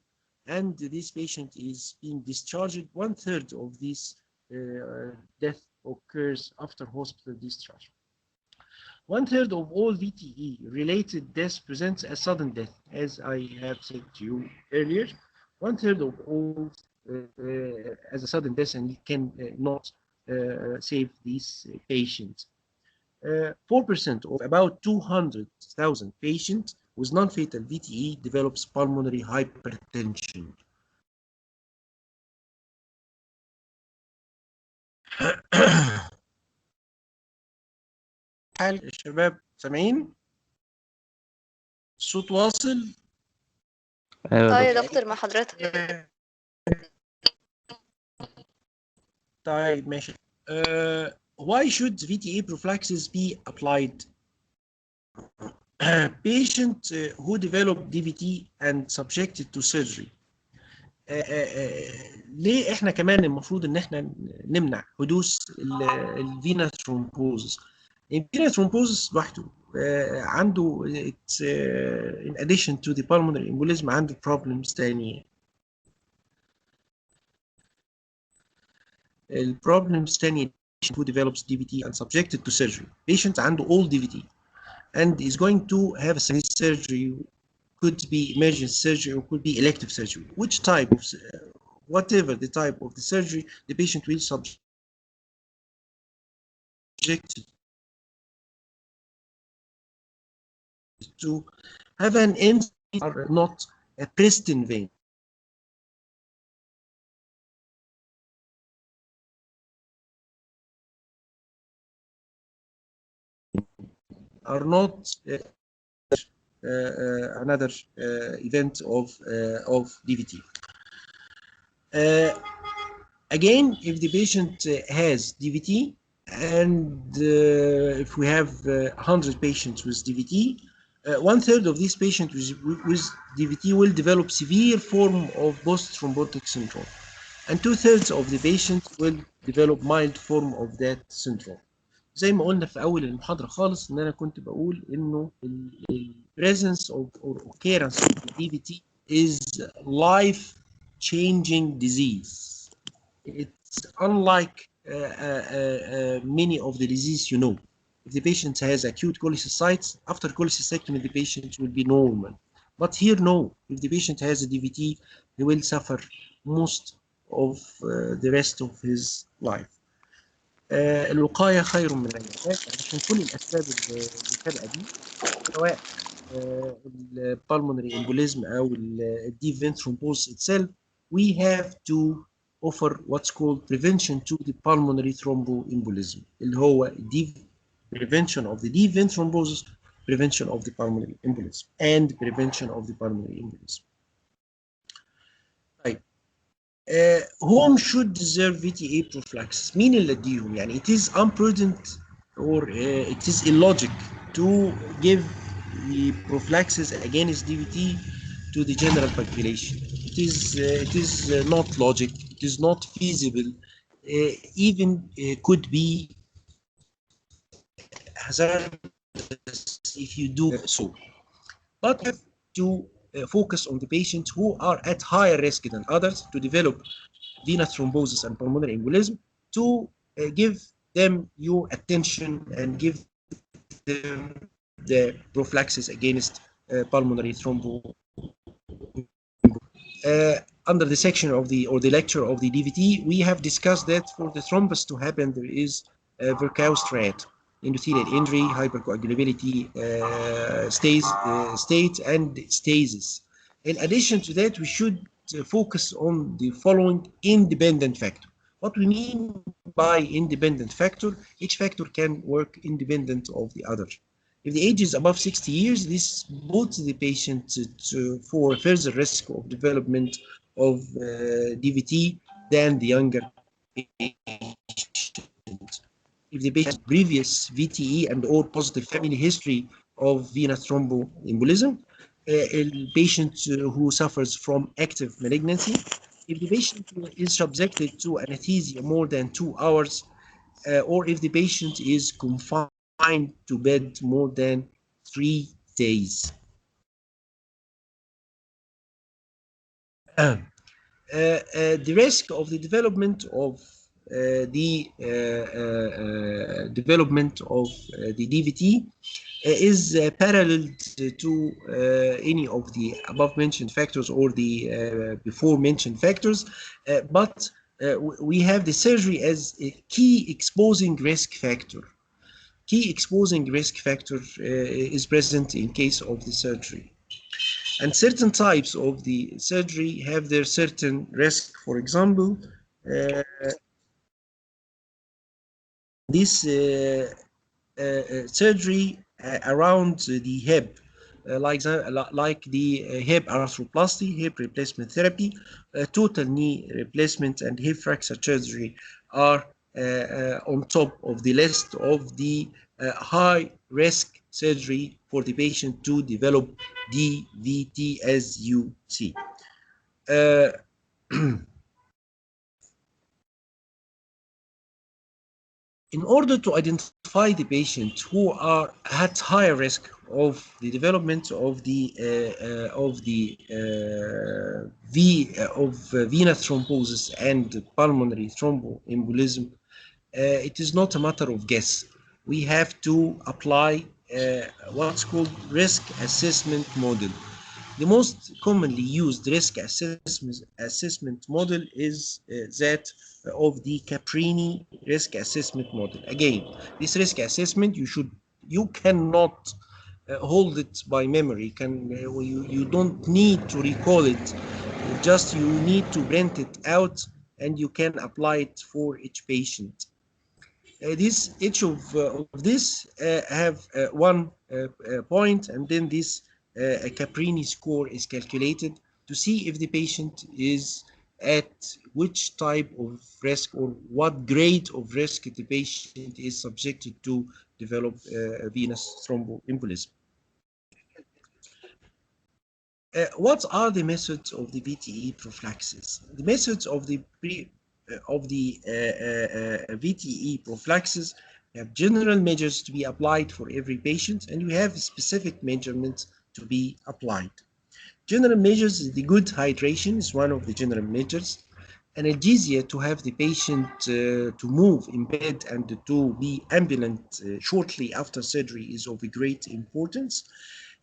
and this patient is being discharged. 1/3 of this death occurs after hospital discharge. 1/3 of all VTE-related deaths presents as sudden death, as I have said to you earlier. 1/3 of all as a sudden death, and you can not save these patients. 4% of about 200,000 patients with non-fatal VTE develops pulmonary hypertension. حال الشباب سامعين؟ الصوت واصل؟ يا دكتور مع حضرتك. طيب ماشي. Why should VTE prophylaxis be applied? Patient who develop DVT and subjected to surgery. ليه احنا كمان المفروض ان احنا نمنع حدوث الفينا ثرومبوزس؟ الفينا ثرومبوزس لوحده عنده in addition to the pulmonary embolism عنده problems تانية. البروبلمز تانية who develops DVT and subjected to surgery. Patient عنده all DVT and is going to have a surgery, could be emergency surgery or could be elective surgery. Which type of, whatever the type of the surgery, the patient will subject to have an end or not a pristine vein. are not another event of DVT. Again, if the patient has DVT, and if we have 100 patients with DVT, 1/3 of these patients with DVT will develop severe form of post-thrombotic syndrome, and 2/3 of the patients will develop mild form of that syndrome. زي ما قلنا في اول المحاضره خالص ان انا كنت بقول انه ال presence of or occurrence of the DVT is life-changing disease. It's unlike many of the diseases you know. If the patient has acute cholecystitis, after cholecystectomy the patient will be normal. But here no, if the patient has a DVT, he will suffer most of the rest of his life. الوقاية خير من العلاج عشان كل الأسباب السابقة دي سواء البالمونري embolism أو deep vein thrombosis itself, we have to offer what's called prevention to the pulmonary thromboembolism اللي هو prevention of the deep vein thrombosis, prevention of the pulmonary embolism, and prevention of the pulmonary embolism. طيب whom should deserve VTA prophylaxis؟ مين اللي اديهم؟ يعني it is imprudent or it is illogic to give the prophylaxis against DVT to the general population. It is not logic. It is not feasible. Even could be hazardous if you do so. But you have to focus on the patients who are at higher risk than others to develop venous thrombosis and pulmonary embolism, to give them your attention and give them the prophylaxis against pulmonary thrombosis. Under the section of the lecture of the DVT, we have discussed that for the thrombus to happen, there is Virchow striate, endothelial injury, hypercoagulability, state, and stasis. In addition to that, we should focus on the following independent factor. What we mean by independent factor, each factor can work independent of the other. If the age is above 60 years, this puts the patient for further risk of development of DVT than the younger patient. If the patient has previous VTE and or positive family history of venous thromboembolism, a patient who suffers from active malignancy, if the patient is subjected to anesthesia more than 2 hours, or if the patient is confined to bed more than 3 days. The risk of the development of the DVT is paralleled to any of the above mentioned factors or the before mentioned factors, but we have the surgery as a key exposing risk factor. Key exposing risk factor is present in case of the surgery. And certain types of the surgery have their certain risk. For example, this surgery around the hip, like the hip arthroplasty, hip replacement therapy, total knee replacement, and hip fracture surgery are on top of the list of the high risk surgery for the patient to develop DVT, as you see. In order to identify the patients who are at higher risk of the development of venous thrombosis and pulmonary thromboembolism, it is not a matter of guess. We have to apply what's called risk assessment model. The most commonly used risk assessment model is that of the Caprini risk assessment model. Again, this risk assessment you cannot hold it by memory. You don't need to recall it. Just you need to print it out and you can apply it for each patient. Each of this have one point, and then this Caprini score is calculated to see if the patient is at which type of risk or what grade of risk the patient is subjected to develop venous thromboembolism. What are the methods of the VTE prophylaxis? The methods of the VTE prophylaxis have general measures to be applied for every patient, and we have specific measurements to be applied. General measures, the good hydration is one of the general measures. Analgesia to have the patient to move in bed and to be ambulant shortly after surgery is of great importance.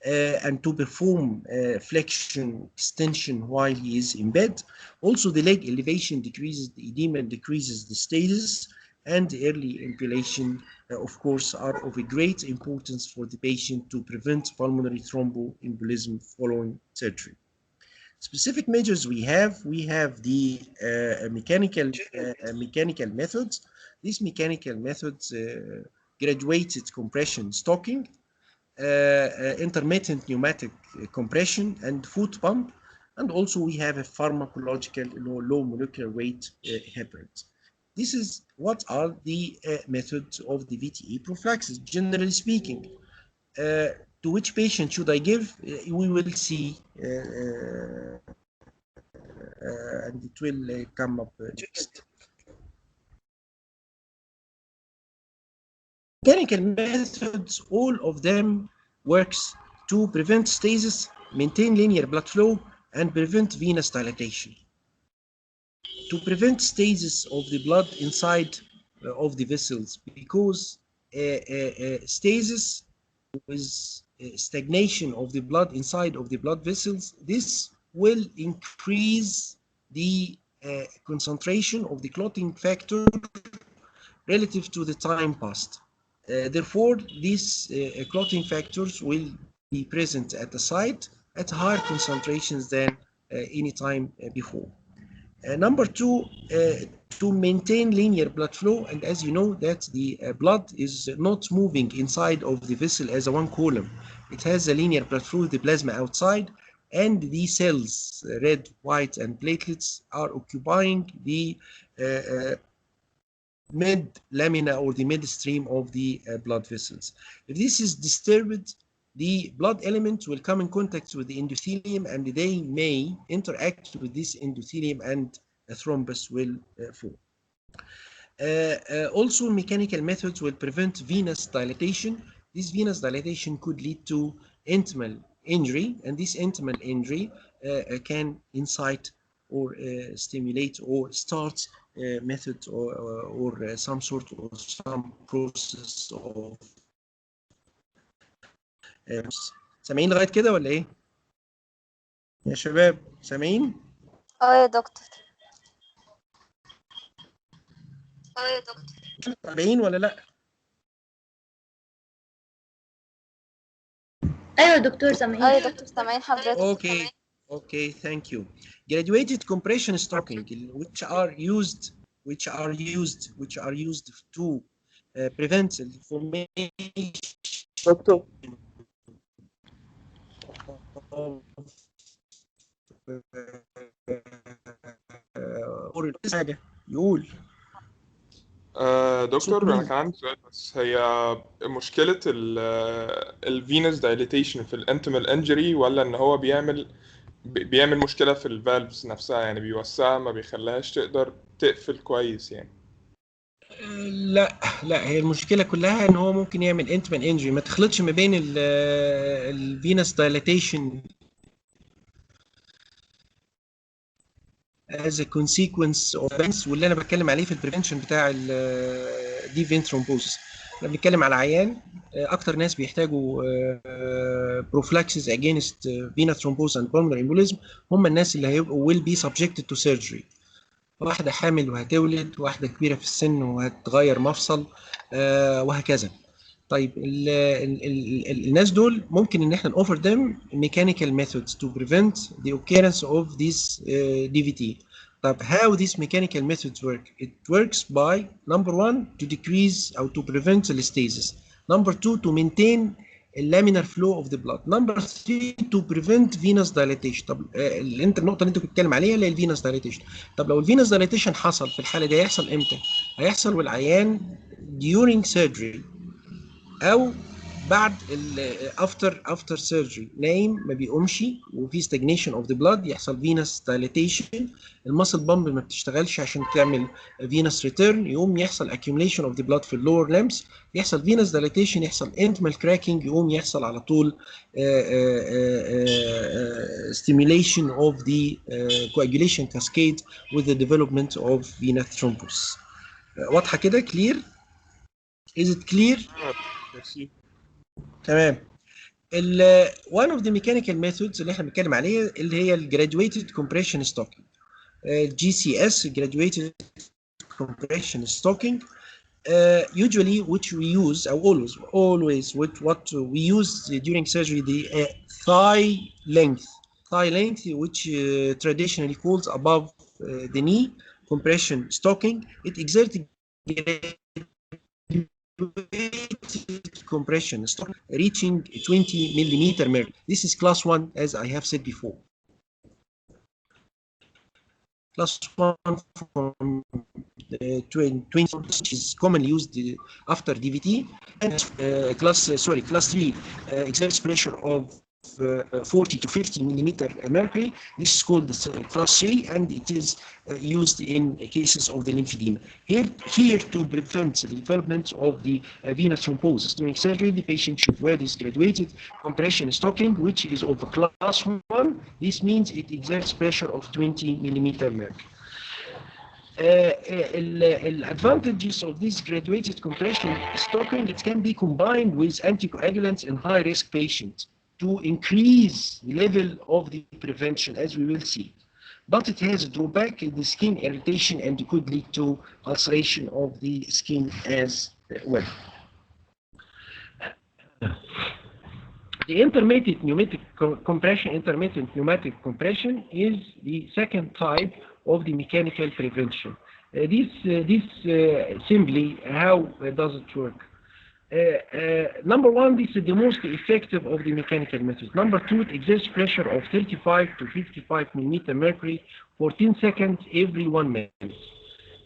And to perform flexion extension while he is in bed. Also, the leg elevation decreases the edema and decreases the stasis, and early ambulation, of course, are of a great importance for the patient to prevent pulmonary thromboembolism following surgery. Specific measures we have the mechanical methods. These mechanical methods, graduated compression stocking, intermittent pneumatic compression and foot pump, and also we have a pharmacological low molecular weight heparins. This is what are the methods of the VTE prophylaxis, generally speaking. To which patient should I give? We will see, and it will come up next. Mechanical methods, all of them works to prevent stasis, maintain linear blood flow, and prevent venous dilatation. To prevent stasis of the blood inside of the vessels, because stasis with stagnation of the blood inside of the blood vessels, this will increase the concentration of the clotting factor relative to the time passed. Therefore, these clotting factors will be present at the site at higher concentrations than any time before. Number two, to maintain linear blood flow, and as you know that the blood is not moving inside of the vessel as a one column. It has a linear blood flow, the plasma outside, and the cells, red, white, and platelets are occupying the mid lamina or the midstream of the blood vessels. If this is disturbed, the blood element will come in contact with the endothelium, and they may interact with this endothelium, and a thrombus will form. Also, mechanical methods will prevent venous dilatation. This venous dilatation could lead to intimal injury, and this intimal injury can incite or stimulate or start method or some sort of some process of سامعين لغايه كده ولا ايه؟ يا شباب سامعين؟ يا دكتور. يا دكتور. سامعين ولا لا؟ ايوه دكتور سامعين. يا دكتور سامعين حضرتك. Okay, thank you. Graduated compression stocking, which are used to prevent the formation حاجة يقول. دكتور انا كان عندي سؤال بس، هي مشكلة الفينس دايليتيشن في الانتمال انجري، ولا ان هو بيعمل مشكلة في الفالفز نفسها، يعني بيوسعها ما بيخليهاش تقدر تقفل كويس يعني؟ لا هي المشكلة كلها ان هو ممكن يعمل انتمال انجري، ما تخلطش ما بين الفينس دايليتيشن as a consequence of events، واللي انا بتكلم عليه في البريفنشن بتاع الدي فين ثرومبوزس. احنا بنتكلم على عيان اكتر ناس بيحتاجوا prophylaxis against venous thrombosis and pulmonary embolism هم الناس اللي هيبقوا will be subjected to surgery. واحده حامل وهتولد، واحده كبيره في السن وهتغير مفصل، وهكذا. طيب الناس دول ممكن ان احنا offer them mechanical methods to prevent the occurrence of this DVT. طب how these mechanical methods work? It works by number one to decrease or to prevent stasis. Number two to maintain a laminar flow of the blood. Number three to prevent venous dilatation. طب النقطة اللي انت كنت بتتكلم عليها اللي هي الفينوس dilatation. طب لو الفينوس dilatation حصل في الحالة دي هيحصل امتى؟ هيحصل والعيان during surgery او بعد after surgery نايم ما بيقومش وفي stagnation of the blood يحصل venous dilatation المسل بامب ما بتشتغلش عشان تعمل venous return يقوم يحصل accumulation of the blood في lower limbs يحصل venous dilatation يحصل intimal cracking يقوم يحصل على طول stimulation of the coagulation cascade with the development of venous thrombus. واضحة كده clear؟ Is it clear؟ تمام. one of the mechanical methods اللي احنا بنتكلم عليها اللي هي ال graduated compression stocking. GCS graduated compression stocking usually which we use or always with what we use during surgery the thigh length which traditionally called above the knee compression stocking. It exerts compression reaching 20 millimeter mercury. This is class 1 as I have said before. Class 1 from 20 which is commonly used after DVT and class 3 exerts pressure of 40 to 50 millimeter mercury. This is called the class 3 and it is used in cases of the lymphedema. Here to prevent the development of the venous thrombosis during surgery, the patient should wear this graduated compression stocking, which is of class 1. This means it exerts pressure of 20 millimeter mercury. Advantages of this graduated compression stocking, it can be combined with anticoagulants in high-risk patients to increase the level of the prevention, as we will see. But it has a drawback in the skin irritation and could lead to ulceration of the skin as well. The intermittent pneumatic compression is the second type of the mechanical prevention. This simply, how does it work? Number one, this is the most effective of the mechanical methods. Number two, it exerts pressure of 35 to 55 millimeter mercury for 10 seconds every 1 minute. It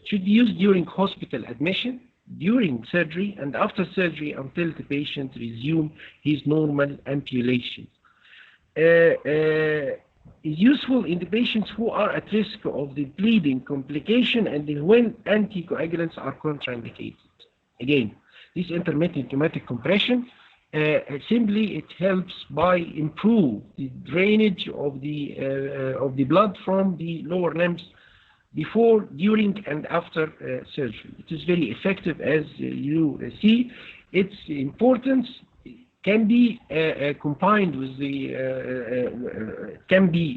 should be used during hospital admission, during surgery, and after surgery until the patient resumes his normal ambulation. Is useful in the patients who are at risk of the bleeding complication and when anticoagulants are contraindicated. Again, this intermittent pneumatic compression simply it helps by improve the drainage of the blood from the lower limbs before, during, and after surgery. It is very effective, as you see. Its importance can be combined with the can be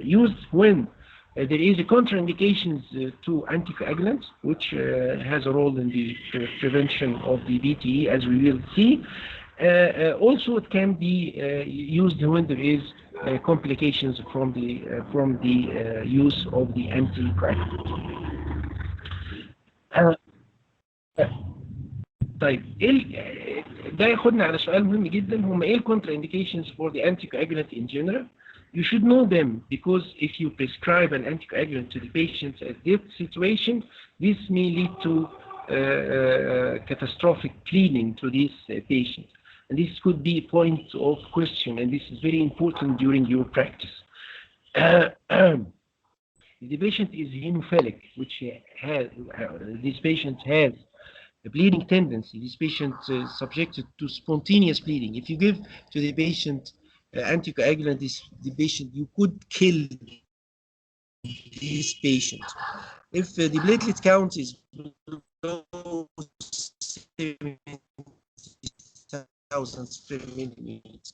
used when there is a contraindications to anticoagulants, which has a role in the prevention of the VTE, as we will see. Also, it can be used when there is complications from the use of the anticoagulant. طيب ده ياخدنا على سؤال مهم جدا. هم ايه contraindications for the anticoagulant in general? You should know them because if you prescribe an anticoagulant to the patients at this situation, this may lead to catastrophic bleeding to these patients. And this could be a point of question, and this is very important during your practice. The patient is hemophilic, which has this patient has a bleeding tendency. This patient is subjected to spontaneous bleeding. If you give to the patient anticoagulant, the patient, you could kill this patient. If the platelet count is below 70,000 per minute,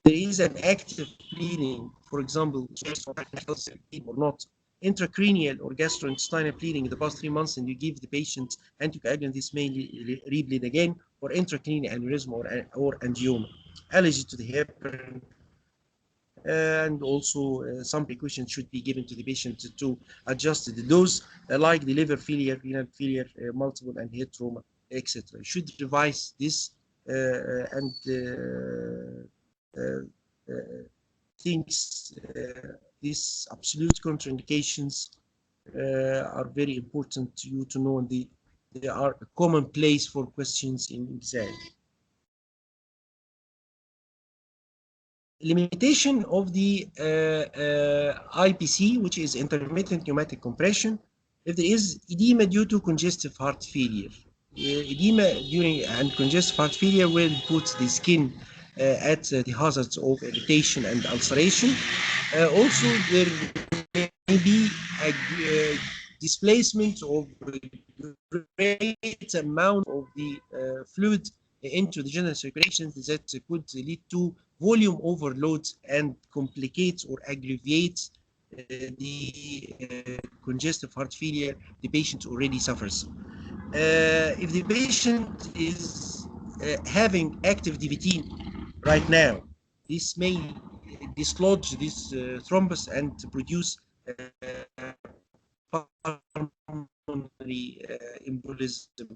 there is an active bleeding, for example, or not, intracranial or gastrointestinal bleeding in the past 3 months, and you give the patient anticoagulant, this may rebleed again, or intracranial aneurysm or angioma. Allergy to the heparin, and also some precautions should be given to the patient to adjust the dose, like the liver failure, renal failure, multiple and head trauma, etc. You should revise this and things, these absolute contraindications are very important to you to know. They are a commonplace for questions in exam. Limitation of the IPC, which is intermittent pneumatic compression, if there is edema due to congestive heart failure. Edema during and congestive heart failure will put the skin at the hazards of irritation and ulceration. Also, there may be a displacement of great amount of the fluid into the general circulation that could lead to volume overload and complicate or aggravate the congestive heart failure the patient already suffers. If the patient is having active DVT right now, this may dislodge this thrombus and produce pulmonary embolism.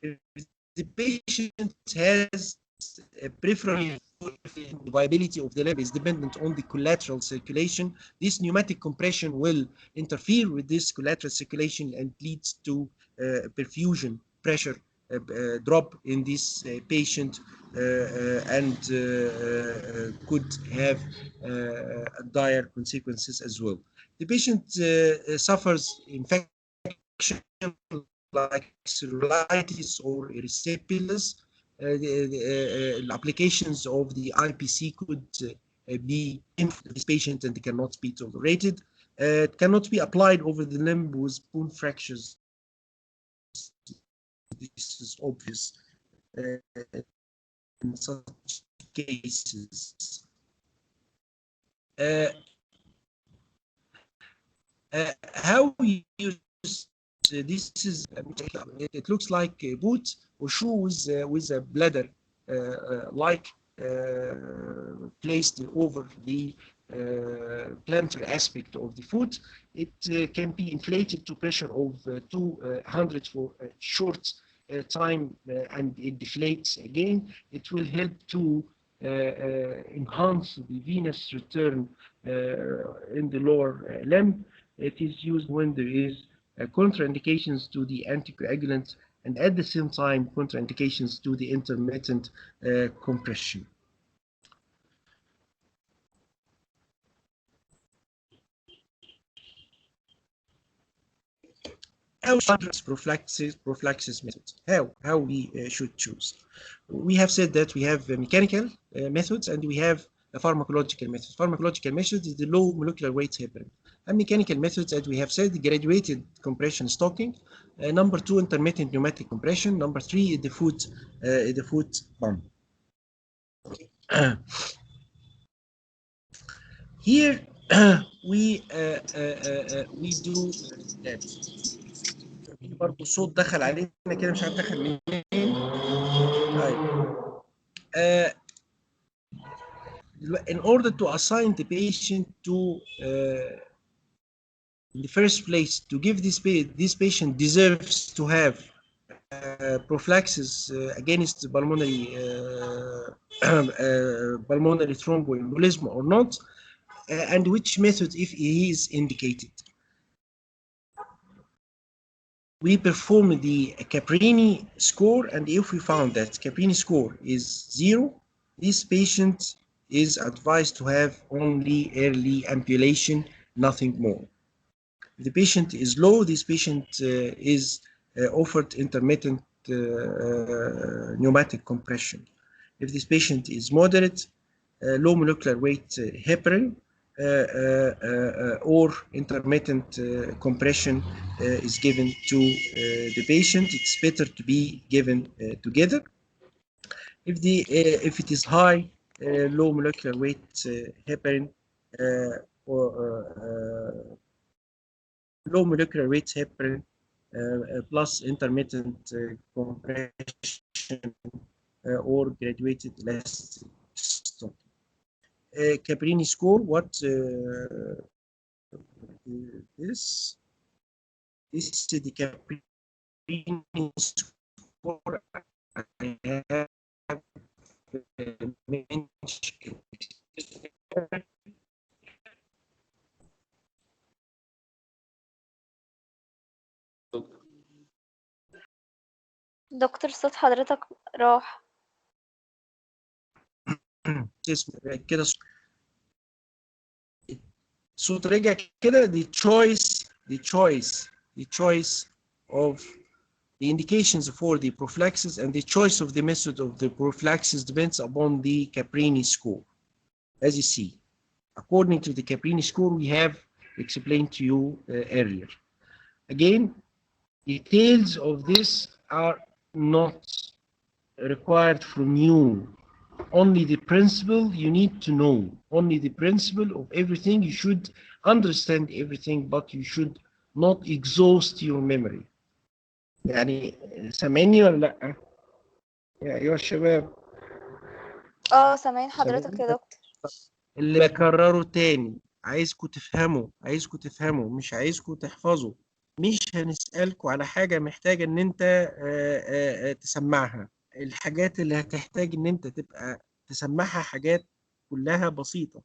If the patient has a peripheral viability of the limb is dependent on the collateral circulation, this pneumatic compression will interfere with this collateral circulation and leads to perfusion pressure drop in this patient and could have dire consequences as well. The patient suffers infection like cellulitis or erysipelas. The applications of the IPC could be in this patient and cannot be tolerated. It cannot be applied over the limb with bone fractures. This is obvious in such cases. How we use this is it looks like a boot or shoe with a bladder like placed over the plantar aspect of the foot. It can be inflated to pressure of 200 for a short time and it deflates again. It will help to enhance the venous return in the lower limb. It is used when there is contraindications to the anticoagulant and at the same time contraindications to the intermittent compression. How prophylaxis methods? How we should choose? We have said that we have mechanical methods and we have a pharmacological method. Pharmacological method is the low molecular weight heparin. And mechanical methods, as we have said, graduated compression stocking. Number 2, intermittent pneumatic compression. Number 3, the foot pump. Okay. Here we do that. في برضه صوت دخل علينا كده مش عارف دخل منين. In order to assign the patient to in the first place to give this patient deserves to have prophylaxis against pulmonary thromboembolism or not, and which method if he is indicated. We perform the Caprini score, and if we found that Caprini score is 0, this patient is advised to have only early ambulation, nothing more. If the patient is low, this patient is offered intermittent pneumatic compression. If this patient is moderate, low molecular weight heparin or intermittent compression is given to the patient. It's better to be given together. If it is high, low molecular weight heparin or low molecular weight heparin plus intermittent compression or graduated elastic stocking. Caprini score. What this is the Caprini score. I have mentioned. دكتور صوت حضرتك راح. كده الصوت رجع كده. the choice of the indications for the prophylaxis and the choice of the method of the prophylaxis depends upon the Caprini score. As you see, according to the Caprini score, we have explained to you earlier. Again, details of this are not required from you. Only the principle you need to know. Only the principle of everything. You should understand everything, but you should not exhaust your memory. يعني سامعني ولا لأ؟ يا أيها الشباب. سامعين حضرتك يا دكتور. اللي بكرره تاني، عايزكم تفهموا مش عايزكم تحفظوا. مش هنسألكم على حاجة محتاجة ان انت تسمعها. الحاجات اللي هتحتاج ان انت تبقى تسمعها حاجات كلها بسيطة،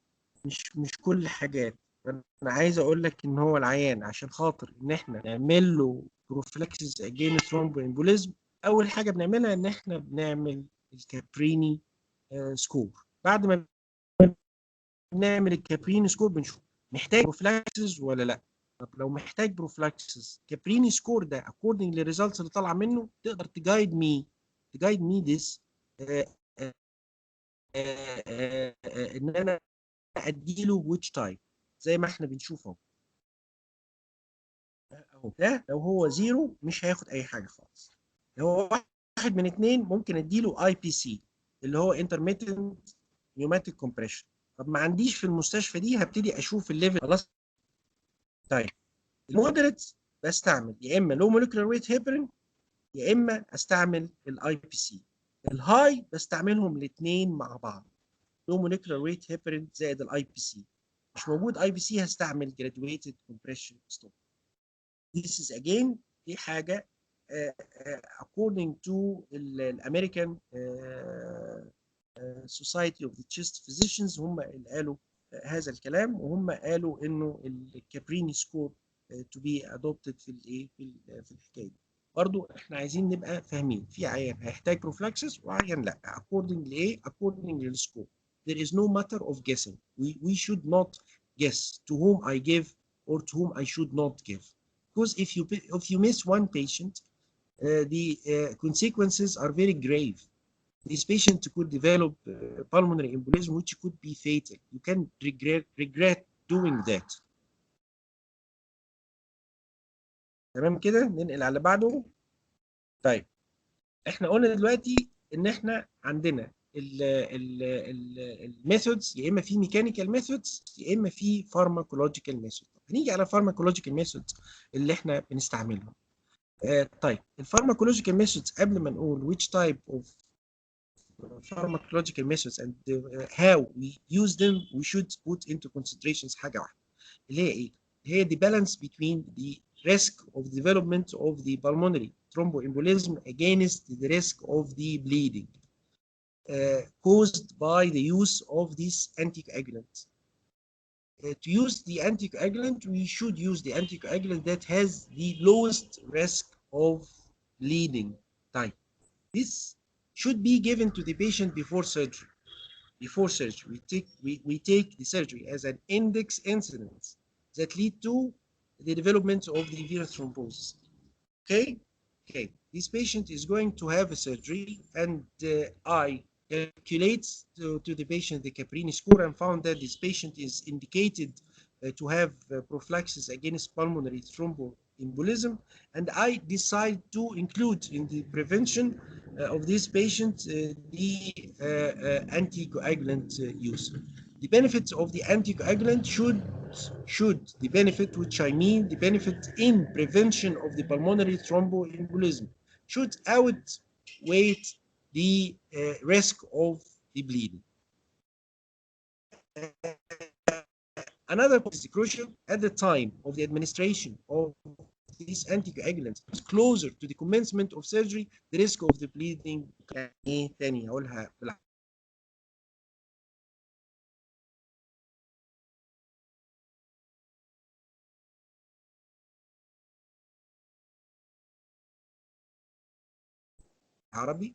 مش كل حاجات. انا عايز اقول لك ان هو العيان عشان خاطر ان احنا نعمل له بروفلاكسيس اجين ثرومبو امبوليزم، اول حاجة بنعملها ان احنا بنعمل الكابريني سكور. بعد ما نعمل الكابريني سكور بنشوف محتاج بروفلاكسيس ولا لا. طب لو محتاج بروفلاكسيس، كابريني سكور ده according للريزلتس اللي طالعه منه تقدر تجايد مي ذس ان انا اديله ويتش تايب زي ما احنا بنشوف اهو. ده لو هو زيرو مش هياخد اي حاجه خالص. لو هو واحد من اتنين ممكن اديله اي بي سي اللي هو intermittent pneumatic compression. طب ما عنديش في المستشفى دي، هبتدي اشوف الليفل. خلاص. طيب المودريت بستعمل يا اما لو مولكيولر ويت هيبرين يا اما استعمل الاي بي سي. الهاي بستعملهم الاثنين مع بعض، لو مولكيولر ويت هيبرين زائد الاي بي سي. مش موجود اي بي سي هستعمل جرادويتد كومبريشن ستوب. This is again دي حاجه according to الامريكان Society of the Chest Physicians هم اللي قالوا هذا الكلام، وهم قالوا انه الكابريني سكور to be adopted في الايه في الحكايه دي. برضو احنا عايزين نبقى فاهمين في عيان هيحتاج بروفلاكسس وعيان لا according لايه؟ according للسكور. There is no matter of guessing. We should not guess to whom I give or to whom I should not give, because if you miss one patient, the consequences are very grave. This patient could develop pulmonary embolism which could be fatal. You can regret doing that. تمام كده. ننقل على بعده. طيب احنا قلنا دلوقتي ان احنا عندنا الميثودز، يا اما في ميكانيكال ميثودز يا اما في فارماكولوجيكال ميثود. هنيجي على الفارماكولوجيكال ميثودز اللي احنا بنستعملهم. طيب الفارماكولوجيكال ميثودز قبل ما نقول which type of pharmacological methods and how we use them, we should put into considerations حاجة واحدة اللي هي ايه؟ هي the balance between the risk of development of the pulmonary thromboembolism against the risk of the bleeding caused by the use of this anticoagulant. To use the anticoagulant, we should use the anticoagulant that has the lowest risk of bleeding type. This should be given to the patient before surgery. Before surgery, we take the surgery as an index incidence that lead to the development of the venous thrombosis. Okay. This patient is going to have a surgery, and I calculate to the patient the Caprini score and found that this patient is indicated to have prophylaxis against pulmonary thromboembolism, and I decide to include in the prevention of this patient the anticoagulant use. The benefits of the anticoagulant should the benefit, which I mean the benefit in prevention of the pulmonary thromboembolism, should outweigh the risk of the bleeding. Another point is crucial at the time of the administration of these anticoagulants closer to the commencement of surgery, the risk of the bleeding يعني ايه تاني هقولها بالعربي.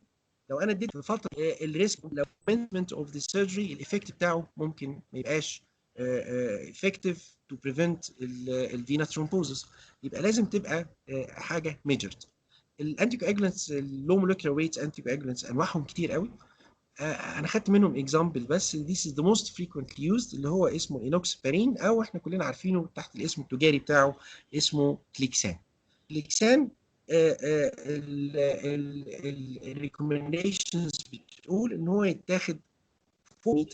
لو انا اديت في فتره الريسك لو commencement of the surgery الايفكت بتاعه ممكن ما يبقاش effective to prevent الفينا thrombosis. يبقى لازم تبقى حاجه measured. الانتي كواجلانتس اللو مولكيولار ويت انتي كواجلانتس انواعهم كتير قوي. انا خدت منهم اكزامبل بس. this is the most frequently used اللي هو اسمه اينوكسبارين او احنا كلنا عارفينه تحت الاسم التجاري بتاعه اسمه كليكسان. كليكسان الريكومنديشنز بتقول ان هو يتاخد 40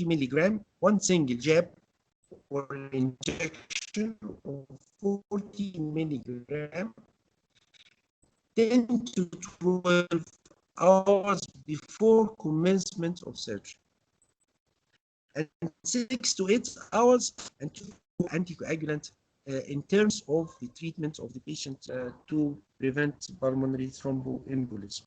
مللي جرام one single jab or injection of 40 milligram 10 to 12 hours before commencement of surgery, and 6 to 8 hours and anticoagulant in terms of the treatment of the patient to prevent pulmonary thromboembolism.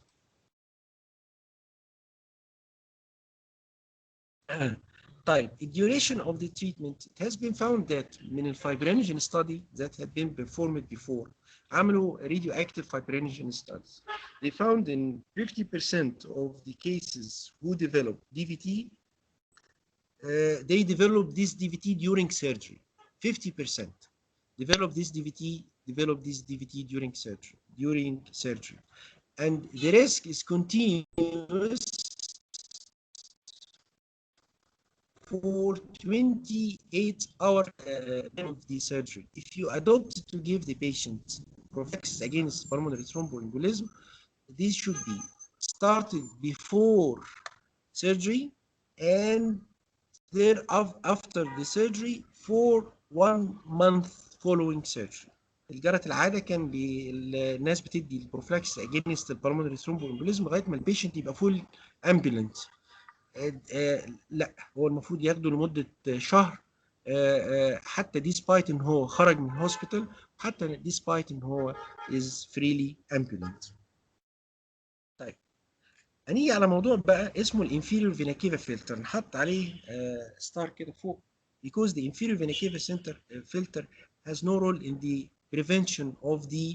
طيب, the duration of the treatment, it has been found that من الفايبرينوجين study that had been performed before, عملوا radioactive fibrinogen studies. They found in 50% of the cases who developed DVT, they developed this DVT during surgery. 50% developed this DVT during surgery. And the risk is continuous for 28 hours of the surgery. If you adopt to give the patient prophylaxis against pulmonary thromboembolism, this should be started before surgery and after the surgery for 1 month following surgery. الجرت العاده كان الناس بتدي البروفلاكس اجينست البلمونري ثرومبوامبوليزم لغايه ما البيشنت يبقى فول امبيلنت. لا, هو المفروض ياخده لمده شهر حتى ديسبايت ان هو خرج من الهوسبيتال, حتى ديسبايت ان هو is freely ambulant. طيب, هنيجي على موضوع بقى اسمه الانفيريور فينا كيفا فلتر, نحط عليه ستار كده فوق, because the inferior vena cava filter has no role in the prevention of the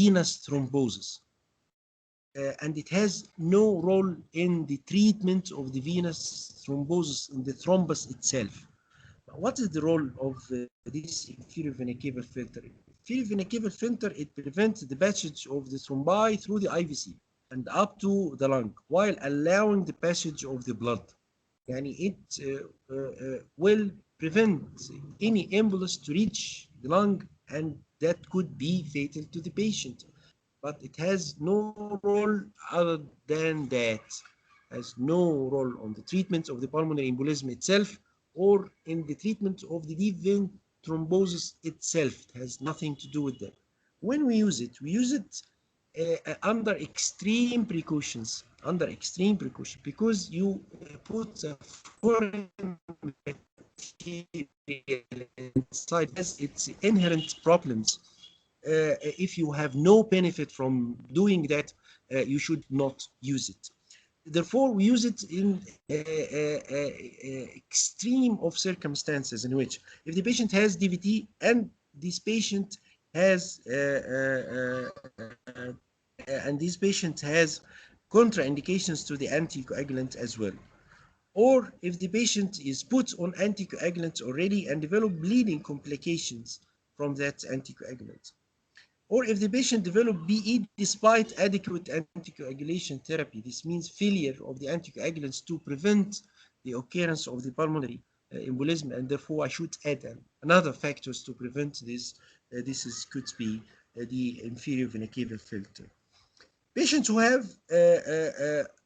venous thrombosis, and it has no role in the treatment of the venous thrombosis in the thrombus itself. What is the role of this inferior vena cava filter? Inferior vena cava filter, it prevents the passage of the thrombi through the IVC and up to the lung while allowing the passage of the blood. Yani it will prevent any embolus to reach the lung, and that could be fatal to the patient. But it has no role other than that. Has no role on the treatment of the pulmonary embolism itself or in the treatment of the deep vein thrombosis itself. It has nothing to do with that. When we use it under extreme precautions, because you put a foreign material inside has its inherent problems. If you have no benefit from doing that, you should not use it. Therefore, we use it in extreme of circumstances in which if the patient has DVT and this patient has contraindications to the anticoagulant as well, or if the patient is put on anticoagulant already and develop bleeding complications from that anticoagulant, or if the patient developed PE despite adequate anticoagulation therapy. This means failure of the anticoagulants to prevent the occurrence of the pulmonary embolism, and therefore I should add another factors to prevent this. Could be the inferior vena cava filter. Patients who have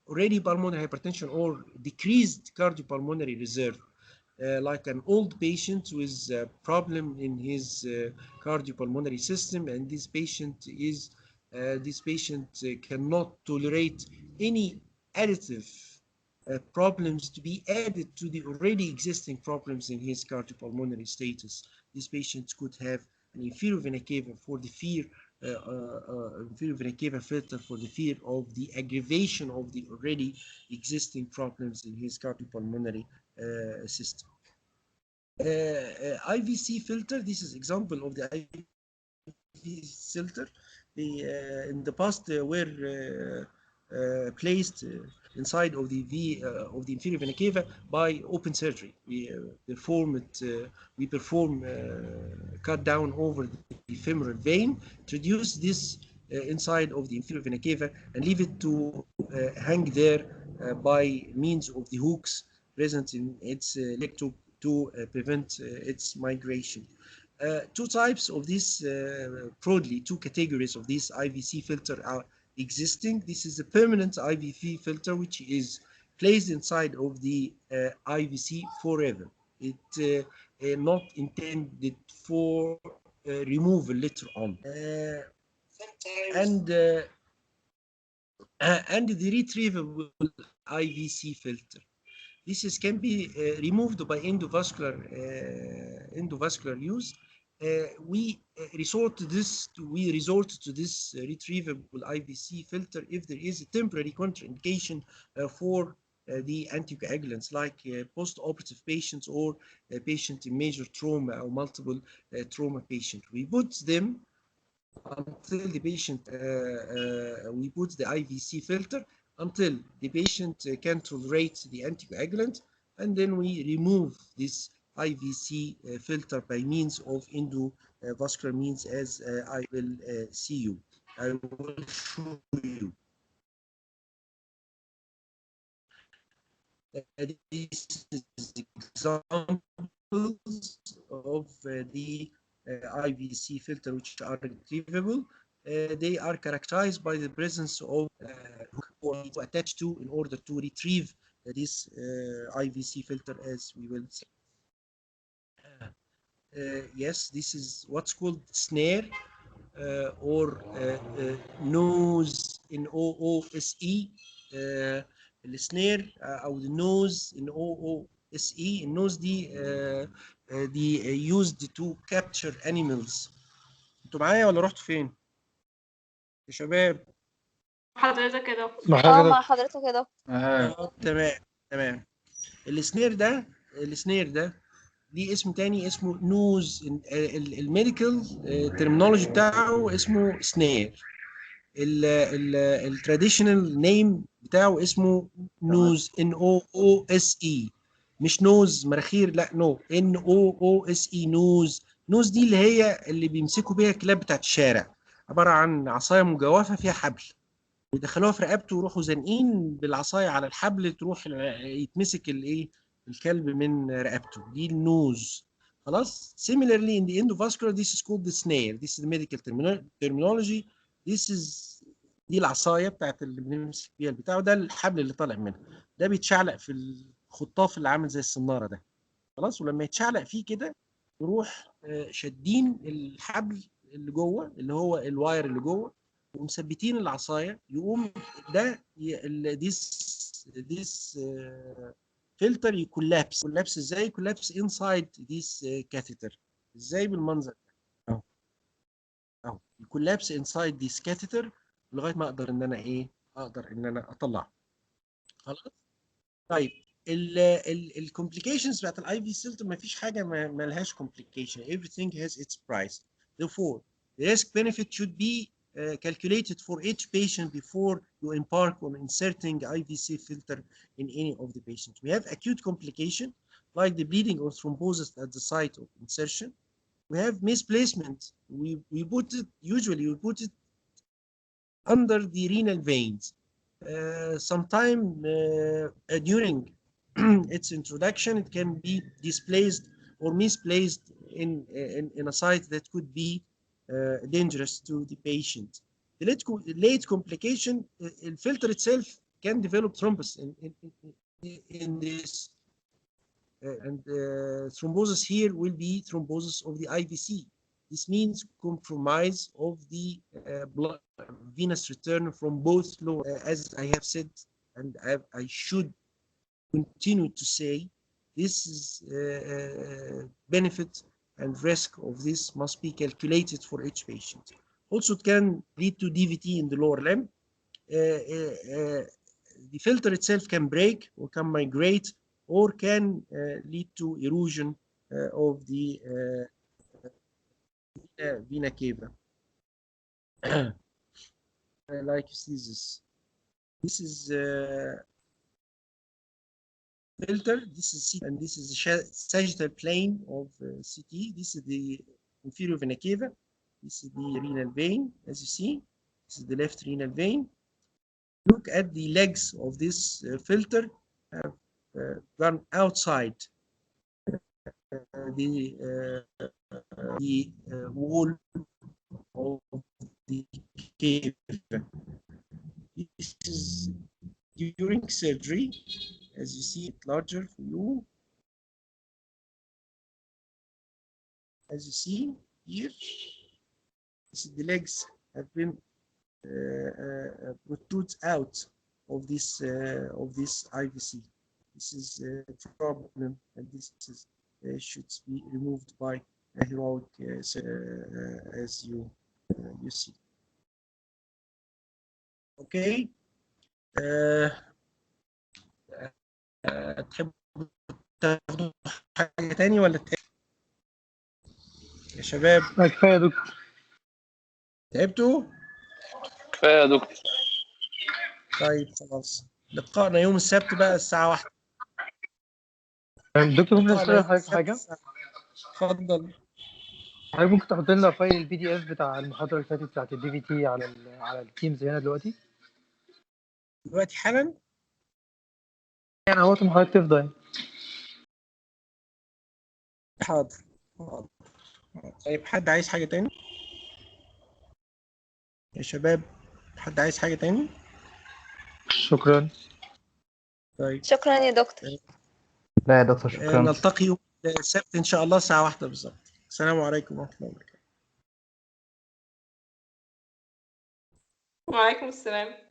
already pulmonary hypertension or decreased cardiopulmonary reserve, like an old patient with a problem in his cardiopulmonary system, and this patient cannot tolerate any additive problems to be added to the already existing problems in his cardiopulmonary status. These patients could have an inferior vena cava for the fear, inferior vena cava filter for the fear of the aggravation of the already existing problems in his cardiopulmonary system. IVC filter, this is example of the IVC filter. They in the past were placed inside of the inferior vena cava by open surgery. We perform cut down over the femoral vein, introduce this inside of the inferior vena cava, and leave it to hang there by means of the hooks present in its leg to prevent its migration. Two types of this, broadly, two categories of this IVC filter are existing. This is a permanent IVC filter, which is placed inside of the IVC forever. It not intended for removal later on. And the retrievable IVC filter. This can be removed by endovascular use. We resort to this retrievable IVC filter if there is a temporary contraindication for the anticoagulants, like post-operative patients or a patient in major trauma or multiple trauma patient. We put them until the patient, we put the IVC filter until the patient can tolerate the anticoagulant, and then we remove this IVC filter by means of endovascular means, as I will I will show you. These examples of the IVC filter which are retrievable. They are characterized by the presence of hook to attach to in order to retrieve this IVC filter, as we will see. Yes, this is what's called snare or nose in OOSE. السنير او النوز in OOSE. النوز دي used to capture animals. انتوا معايا ولا رحتوا فين يا شباب؟ حضرتك يا دكتور. مع حضرتك يا دكتور. تمام. السنير ده ليه اسم تاني اسمه نوز. الميديكال ترمينولوجي بتاعه اسمه سنير. التراديشنال نيم بتاعه اسمه نوز NOOSE. مش نوز مناخير، لا NOOSE. نوز دي اللي بيمسكوا بيها الكلاب بتاعت الشارع، عباره عن عصايه مجوفه فيها حبل، ويدخلوها في رقبته ويروحوا زانقين بالعصايه على الحبل، تروح يتمسك الكلب من رقبته. دي النوز. خلاص. Similarly in the endovascular this is called the snare. This is the medical terminology. دي العصايه بتاعت اللي بنمسك بيها البتاع، وده الحبل اللي طالع منها. ده بيتشعلق في الخطاف اللي عامل زي الصناره ده. خلاص. ولما يتشعلق فيه كده نروح شادين الحبل اللي جوه، اللي هو الواير اللي جوه، ومثبتين العصايه. يقوم ده this filter يكولابس. ازاي يكولابس inside this catheter؟ ازاي؟ بالمنظر ده اهو يكولابس inside this catheter لغايه ما اقدر ان انا اطلعه. خلاص. طيب الكومبليكيشنز بتاعت الاي في سيلتر ما فيش حاجه ما لهاش complication. Everything has its price. Therefore the risk benefit should be calculated for each patient before you embark on inserting IVC filter in any of the patients. We have acute complication like the bleeding or thrombosis at the site of insertion. We have misplacement. We usually put it under the renal veins. Sometime during its introduction, it can be displaced or misplaced in a site that could be dangerous to the patient. The late complication, the filter itself can develop thrombus in this, and thrombosis here will be thrombosis of the IVC. This means compromise of the blood venous return from both lower, as I have said, and I should continue to say this is benefit and risk of this must be calculated for each patient. Also, it can lead to DVT in the lower limb. The filter itself can break or can migrate or can lead to erosion of the vena cava. Like you see this. This is filter. This is CT, and this is the sagittal plane of CT. This is the inferior vena cava. This is the renal vein, as you see. This is the left renal vein. Look at the legs of this filter have gone outside the wall of the cave. This is during surgery, as you see it larger for you. As you see here, this is the legs have been protrude out of this IVC. This is a problem, and this is should be removed by a heroic as you see. Okay. تحبوا تاخدوا حاجة تاني ولا يا شباب؟ كفاية يا دكتور. تعبتوا؟ كفاية يا دكتور. طيب خلاص، لقائنا يوم السبت بقى الساعة 1. دكتور ممكن نسأل حضرتك حاجة؟ اتفضل. حضرتك ممكن تحط لنا فايل PDF بتاع المحاضرة اللي فاتت بتاعت DVT على التيمز هنا دلوقتي؟ دلوقتي حالا؟ يعني وقت ما حضرتك تفضى يعني. حاضر. طيب حد عايز حاجة تاني؟ يا شباب حد عايز حاجة تاني؟ شكرا. طيب شكرا يا دكتور. لا يا دكتور شكرا. نلتقي يوم السبت إن شاء الله الساعة 1 بالظبط. السلام عليكم ورحمة الله وبركاته. وعليكم السلام.